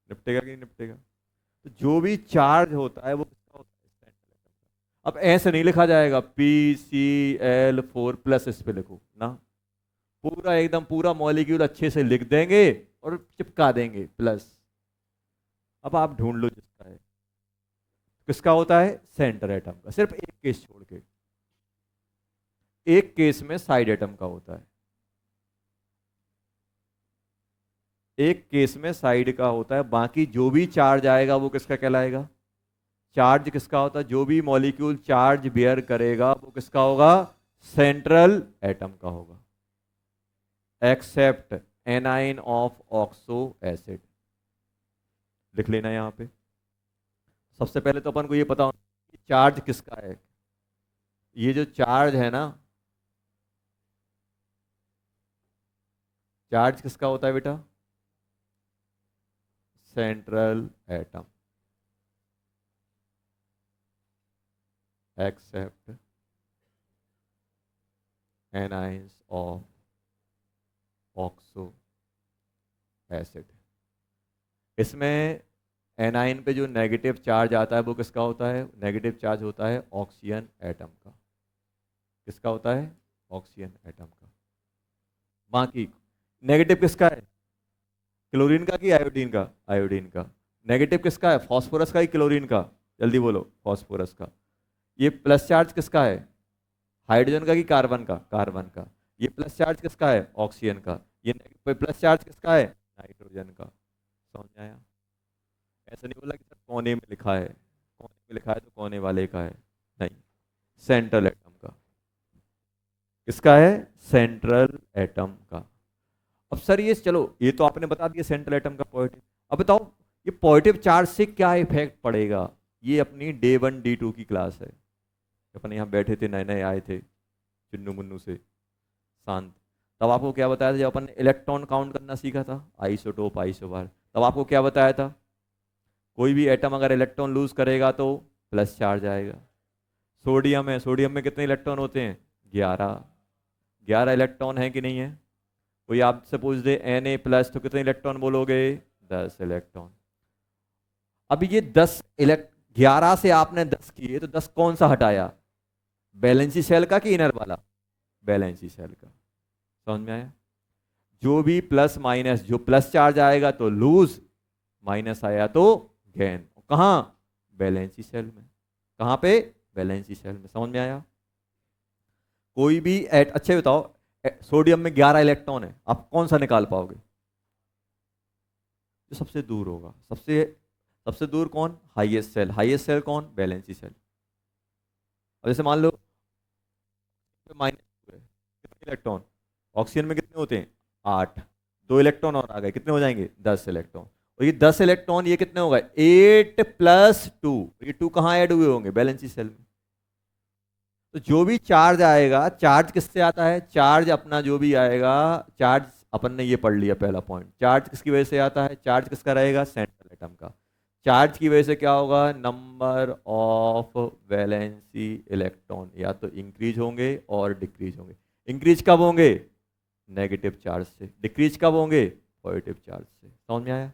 A: निपटेगा कि नहीं निपटेगा? तो जो भी चार्ज होता है वो किसका होता है? सेंट्रल एटम का। अब ऐसे नहीं लिखा जाएगा PCl4 प्लस, इस पे लिखो ना, पूरा एकदम पूरा मॉलिक्यूल अच्छे से लिख देंगे और चिपका देंगे प्लस। अब आप ढूंढ लो जिसका है, किसका होता है? सेंटर एटम का, सिर्फ एक केस छोड़ के, एक केस में साइड एटम का होता है, एक केस में साइड का होता है, बाकी जो भी चार्ज आएगा वो किसका कहलाएगा? चार्ज किसका होता है? जो भी मॉलिक्यूल चार्ज बियर करेगा वो किसका होगा? सेंट्रल एटम का होगा, except anion of oxo acid. लिख लेना यहां पे। सबसे पहले तो अपन को ये पता होना कि चार्ज किसका है। ये जो चार्ज है ना, चार्ज किसका होता है बेटा? Central atom, except anions of oxo acid. इसमें एनाइन पे जो नेगेटिव चार्ज आता है वो किसका होता है? नेगेटिव चार्ज होता है ऑक्सीजन एटम का। किसका होता है? ऑक्सीजन एटम का। बाकी नेगेटिव किसका है? क्लोरीन का कि आयोडीन का? आयोडीन का। नेगेटिव किसका है? फास्फोरस का कि क्लोरीन का? जल्दी बोलो। फास्फोरस का। ये प्लस चार्ज किसका है? हाइड्रोजन का कि कार्बन का? कार्बन का। ये प्लस चार्ज किसका है? ऑक्सीजन का। ये प्लस चार्ज किसका है? नाइट्रोजन का। समझ में आया? ऐसा नहीं बोला कि सर कोने में लिखा है, कोने में लिखा है तो कोने वाले का है, नहीं, सेंट्रल एटम का। किसका है? सेंट्रल एटम का। अब सर ये चलो, ये तो आपने बता दिया सेंट्रल एटम का पॉजिटिव। अब बताओ ये पॉजिटिव चार्ज से क्या इफेक्ट पड़ेगा? ये अपनी डे 1 D2 की क्लास है। अपन यहाँ बैठे थे, नए नए आए थे चिन्नू मुन्नू से, शांत। तब आपको क्या बताया था जब अपन ने इलेक्ट्रॉन काउंट करना सीखा था, आइसोटोप आइसोबार, तब आपको क्या बताया था? कोई भी एटम अगर इलेक्ट्रॉन लूज करेगा तो प्लस चार्ज आएगा। सोडियम है, सोडियम में कितने इलेक्ट्रॉन होते हैं? 11। 11 इलेक्ट्रॉन है कि नहीं है? कोई आपसे पूछ दे Na+ तो कितने इलेक्ट्रॉन बोलोगे? 10 इलेक्ट्रॉन। अब ये 11 से आपने 10 किए तो 10 कौन सा हटाया? बैलेंसी सेल का कि इनर वाला? बैलेंसी सेल का। समझ में आया? जो भी प्लस माइनस, जो प्लस चार्ज आएगा तो लूज, माइनस आया तो गेन। कहाँ? बैलेंसी सेल में। कहाँ पे? बैलेंसी सेल में। समझ में आया? कोई भी अच्छे बताओ, सोडियम में 11 इलेक्ट्रॉन है, आप कौन सा निकाल पाओगे? जो सबसे दूर होगा। सबसे सबसे दूर कौन? Highest shell. हाईएस्ट सेल कौन? Valency shell. अब जैसे मान लो -2 है, कितने इलेक्ट्रॉन? ऑक्सीजन में कितने होते हैं? 8। 2 इलेक्ट्रॉन और आ गए, कितने हो जाएंगे? 10 इलेक्ट्रॉन। और ये 10 इलेक्ट्रॉन ये कितने हो गए? 8 + 2। ये 2 कहाँ ऐड हुए होंगे? बैलेंसी सेल में। तो जो भी चार्ज आएगा, चार्ज किससे आता है? चार्ज अपना जो भी आएगा, चार्ज अपन ने ये पढ़ लिया पहला पॉइंट, चार्ज किसकी वजह से आता है? चार्ज किसका रहेगा? सेंट्रल एटम का। चार्ज की वजह से क्या होगा? नंबर ऑफ वैलेंसी इलेक्ट्रॉन या तो इंक्रीज होंगे और डिक्रीज होंगे। इंक्रीज कब होंगे? नेगेटिव चार्ज से। डिक्रीज कब होंगे? पॉजिटिव चार्ज से। समझ में आया?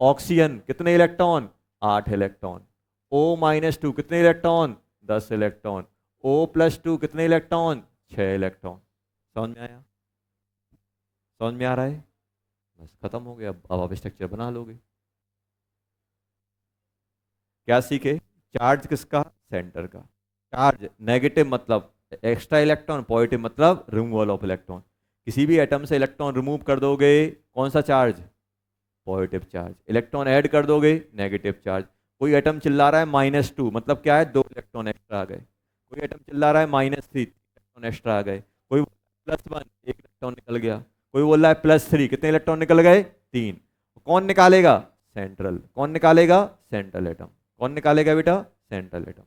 A: ऑक्सीजन कितने इलेक्ट्रॉन? 8 इलेक्ट्रॉन। O-2 कितने इलेक्ट्रॉन? 10 इलेक्ट्रॉन। O+2 कितने इलेक्ट्रॉन? 6 इलेक्ट्रॉन। समझ में आया? समझ में आ रहा है? बस खत्म हो गया। अब आप स्ट्रक्चर बना लोगे। क्या सीखे? चार्ज किसका? सेंटर का। चार्ज नेगेटिव मतलब एक्स्ट्रा इलेक्ट्रॉन, पॉजिटिव मतलब रिमूवल ऑफ इलेक्ट्रॉन। किसी भी एटम से इलेक्ट्रॉन रिमूव कर दोगे, कौन सा charge? Positive charge. Electron add कर दोगे, नेगेटिव चार्ज। कोई एटम चिल्ला रहा है -2, मतलब क्या है? 2 इलेक्ट्रॉन एक्स्ट्रा आ गए। कोई एटम चिल्ला रहा है -3, इलेक्ट्रॉन एक्स्ट्रा आ गए। कोई +1, 1 इलेक्ट्रॉन निकल गया। कोई बोल रहा है +3, कितने इलेक्ट्रॉन निकल गए? 3। कौन निकालेगा? सेंट्रल। कौन निकालेगा? Central atom. कौन निकालेगा बेटा? Central atom.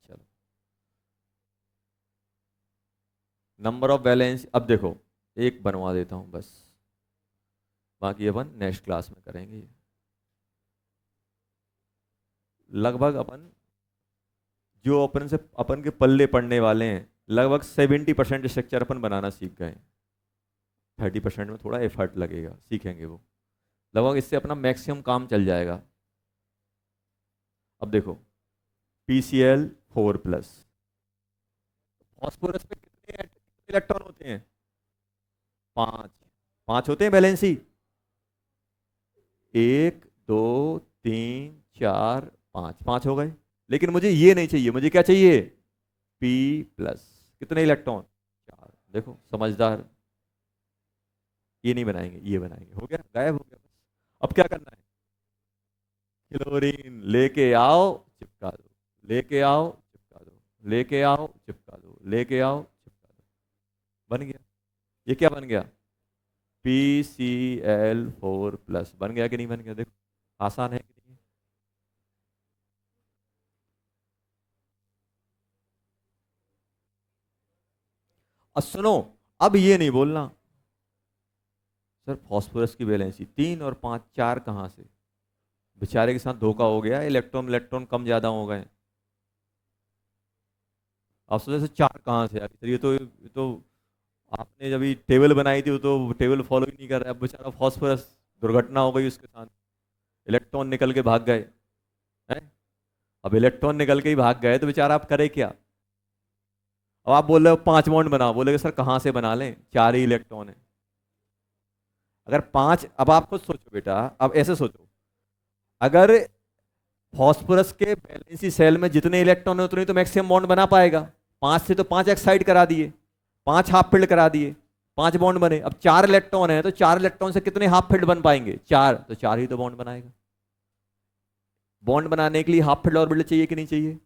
A: चलो, नंबर ऑफ बैलेंस, अब देखो एक बनवा देता हूँ बस, बाकी अपन नेक्स्ट क्लास में करेंगे। लगभग अपन जो अपन के पल्ले पड़ने वाले हैं, लगभग 70% स्ट्रक्चर अपन बनाना सीख गए। 30% में थोड़ा एफर्ट लगेगा, सीखेंगे वो। लगभग इससे अपना मैक्सिमम काम चल जाएगा। अब देखो PCl4+, फास्फोरस पे कितने इलेक्ट्रॉन होते हैं? 5। 5 होते हैं वैलेंसी, 1 2 3 4 5, 5 हो गए। लेकिन मुझे ये नहीं चाहिए, मुझे क्या चाहिए? P+। कितने इलेक्ट्रॉन? 4। देखो समझदार, ये नहीं बनाएंगे, ये बनाएंगे। हो गया, गायब हो गया। अब क्या करना है? क्लोरीन लेके आओ, चिपका दो, लेके आओ चिपका दो, लेके आओ चिपका दो, लेके आओ चिपका दो, बन गया। ये क्या बन गया? PCl4+। बन गया कि नहीं बन गया? देखो आसान है कि नहीं? अब सुनो, अब ये नहीं बोलना सर फास्फोरस की वैलेंसी 3 और 5, 4 कहाँ से? बेचारे के साथ धोखा हो गया, इलेक्ट्रॉन इलेक्ट्रॉन कम ज्यादा हो गए। आप सोचे से 4 कहाँ से आ गए? ये तो आपने जब ये टेबल बनाई थी, वो तो टेबल फॉलो ही नहीं कर रहा है। अब बेचारा फास्फोरस, दुर्घटना हो गई उसके साथ, इलेक्ट्रॉन निकल के भाग गए हैं। अब इलेक्ट्रॉन निकल के ही भाग गए तो बेचारा आप करे क्या? अब आप बोल रहे हो 5 बॉन्ड बनाओ, बोलेगे सर कहाँ से बना लें, 4 ही इलेक्ट्रॉन है। अगर 5, अब आप खुद सोचो बेटा, अब ऐसे सोचो, अगर फास्फोरस के वैलेंसी सेल में जितने इलेक्ट्रॉन है उतने ही तो मैक्सिमम बॉन्ड बना पाएगा। 5 से तो 5 एक्साइड करा दिए, 5 हाफ फिल्ड करा दिए, 5 बॉन्ड बने। अब 4 इलेक्ट्रॉन है तो 4 इलेक्ट्रॉन से कितने हाफ फिल्ड बन पाएंगे? 4, तो 4 ही तो बॉन्ड बनाएगा। बॉन्ड बनाने के लिए हाफ फिल्ड ऑर्बिटल चाहिए कि नहीं चाहिए?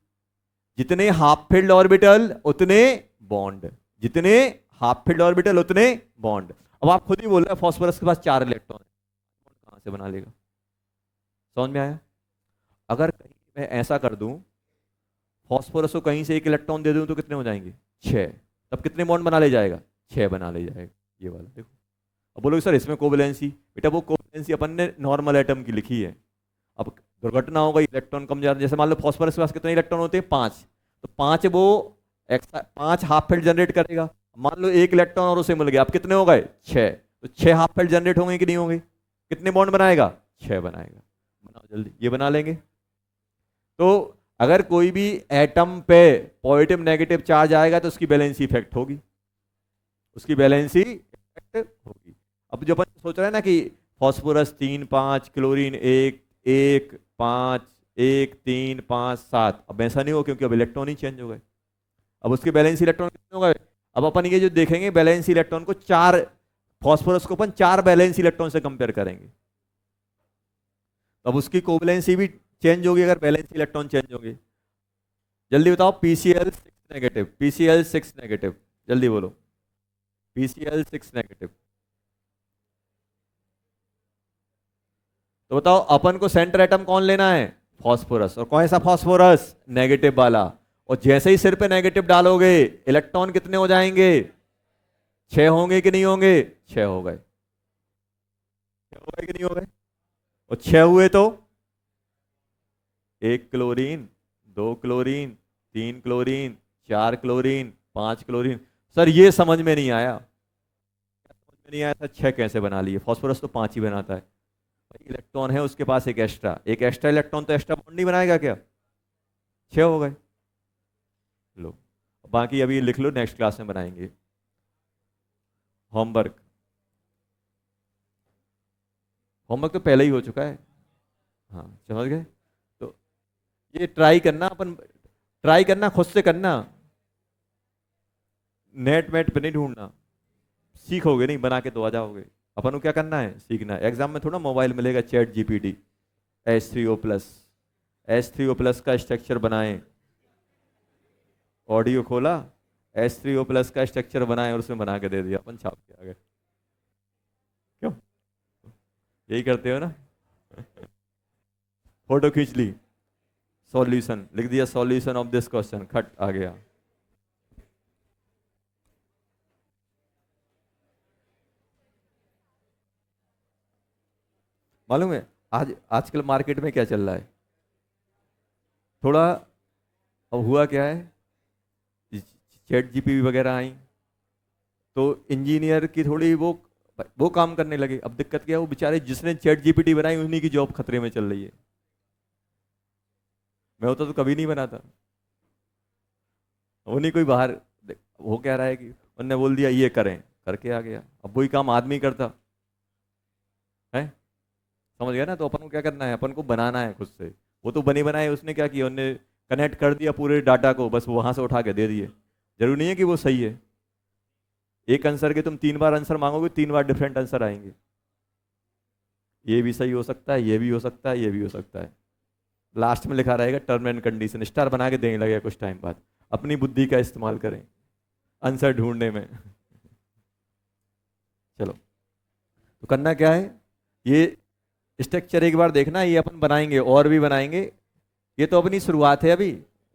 A: जितने हाफ फिल्ड ऑर्बिटल उतने बॉन्ड, जितने हाफ फिल्ड ऑर्बिटल उतने बॉन्ड। अब आप खुद ही बोल रहे हैं फास्फोरस के पास 4 इलेक्ट्रॉन है, बॉन्ड कहां से बना लेगा? समझ में आया? अगर कहीं मैं ऐसा कर दूं, फास्फोरस को कहीं से 1 इलेक्ट्रॉन दे दूं तो कितने हो जाएंगे? 6। तब कितने बॉन्ड बना ले जाएगा? 6 बना ले जाएगा। ये वाला देखो। अब बोलोगे सर इसमें कोवैलेंसी, बेटा वो कोवैलेंसी अपन ने नॉर्मल एटम की लिखी है। अब दुर्घटना हो गई, इलेक्ट्रॉन कम ज्यादा, जैसे मान लो फास्फोरस के पास कितने इलेक्ट्रॉन होते हैं? 5। तो 5 वो 5 हाफ फील्ड जनरेट करेगा। मान लो 1 इलेक्ट्रॉन और उसे मिल गया, अब कितने हो गए? 6। तो 6 हाफ फील्ड जनरेट होंगे कि नहीं होंगे? कितने बॉन्ड बनाएगा? 6 बनाएगा। बनाओ जल्दी, ये बना लेंगे। तो अगर कोई भी एटम पे पॉजिटिव नेगेटिव चार्ज आएगा तो उसकी बैलेंसी इफेक्ट होगी, उसकी बैलेंसी इफेक्ट होगी। अब जो अपन सोच रहे हैं ना कि फास्फोरस 3 5, क्लोरीन 1 1 5 1 3 5 7, अब ऐसा नहीं हो क्योंकि अब इलेक्ट्रॉन ही चेंज हो गए। अब उसके बैलेंस इलेक्ट्रॉन कितने हो गए? अब अपन ये जो देखेंगे बैलेंस इलेक्ट्रॉन को 4, फास्फोरस को अपन 4 बैलेंस इलेक्ट्रॉन से कंपेयर करेंगे, अब उसकी कोवैलेंसी भी चेंज होगी अगर बैलेंस इलेक्ट्रॉन चेंज होंगे। जल्दी बताओ, PCl6 नेगेटिव, PCl6 नेगेटिव, जल्दी बोलो, PCl6 नेगेटिव। तो बताओ अपन को सेंटर एटम कौन लेना है? फास्फोरस। और कौन सा फास्फोरस? नेगेटिव वाला। और जैसे ही सिर पे नेगेटिव डालोगे इलेक्ट्रॉन कितने हो जाएंगे? 6 होंगे कि नहीं होंगे? 6 हो गए। 6 हो गए कि नहीं हो गए? और 6 हुए तो 1 chlorine, 2 chlorine, 3 chlorine, 4 chlorine, 5 chlorine. Sir ये समझ में नहीं आया, समझ में नहीं आया था 6 कैसे बना लिए? फास्फोरस तो 5 ही बनाता है। इलेक्ट्रॉन है उसके पास एक एक्स्ट्रा इलेक्ट्रॉन, तो एक्स्ट्रा बॉन्ड नहीं बनाएगा क्या? 6 हो गए। लो, बाकी अभी लिख लो, नेक्स्ट क्लास में बनाएंगे। होमवर्क, होमवर्क तो पहले ही हो चुका है। हाँ समझ गए? तो ये ट्राई करना, अपन ट्राई करना, खुद से करना, नेट वेट पे नहीं ढूंढना। सीखोगे नहीं, बना के तो आ जाओगे। अपन को क्या करना है? सीखना है। एग्जाम में थोड़ा मोबाइल मिलेगा ChatGPT, H3O+, का स्ट्रक्चर बनाएं, ऑडियो खोला, H3O+ का स्ट्रक्चर बनाएं और उसमें बना के दे दिया, अपन छाप के आ गए। क्यों? यही करते हो ना? फोटो खींच ली, सॉल्यूशन लिख दिया, सॉल्यूशन ऑफ दिस क्वेश्चन, खट आ गया। मालूम है आज आजकल मार्केट में क्या चल रहा है? थोड़ा अब हुआ क्या है, चैट जीपीटी वगैरह आई तो इंजीनियर की थोड़ी वो काम करने लगे। अब दिक्कत क्या है, वो बेचारे जिसने चैट जीपीटी बनाई उन्हीं की जॉब खतरे में चल रही है। मैं होता तो कभी नहीं बनाता। वो नहीं कोई बाहर वो कह रहा है कि उन्होंने बोल दिया ये करें, करके आ गया। अब वही काम आदमी करता है, समझ गया ना? तो अपन को क्या करना है, अपन को बनाना है खुद से। वो तो बने बनाए, उसने क्या किया, उन्होंने कनेक्ट कर दिया पूरे डाटा को, बस वहां से उठा के दे दिए। जरूरी नहीं है कि वो सही है। एक आंसर के तुम 3 बार आंसर मांगोगे, 3 बार डिफरेंट आंसर आएंगे। ये भी सही हो सकता है, ये भी हो सकता है, ये भी हो सकता है। लास्ट में लिखा रहेगा टर्म एंड कंडीशन, स्टार बना के देने लगेगा कुछ टाइम बाद। अपनी बुद्धि का इस्तेमाल करें आंसर ढूंढने में। चलो, तो करना क्या है, ये स्ट्रक्चर एक बार देखना, ये अपन बनाएंगे और भी बनाएंगे। ये तो अपनी शुरुआत है अभी।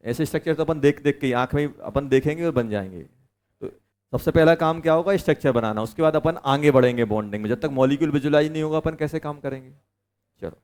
A: ऐसे स्ट्रक्चर तो अपन देख देख के आंख में अपन देखेंगे और बन जाएंगे। तो सबसे पहला काम क्या होगा, स्ट्रक्चर बनाना। उसके बाद अपन आगे बढ़ेंगे बॉन्डिंग में। जब तक मॉलिक्यूल विजुलाइज नहीं होगा अपन कैसे काम करेंगे? चलो।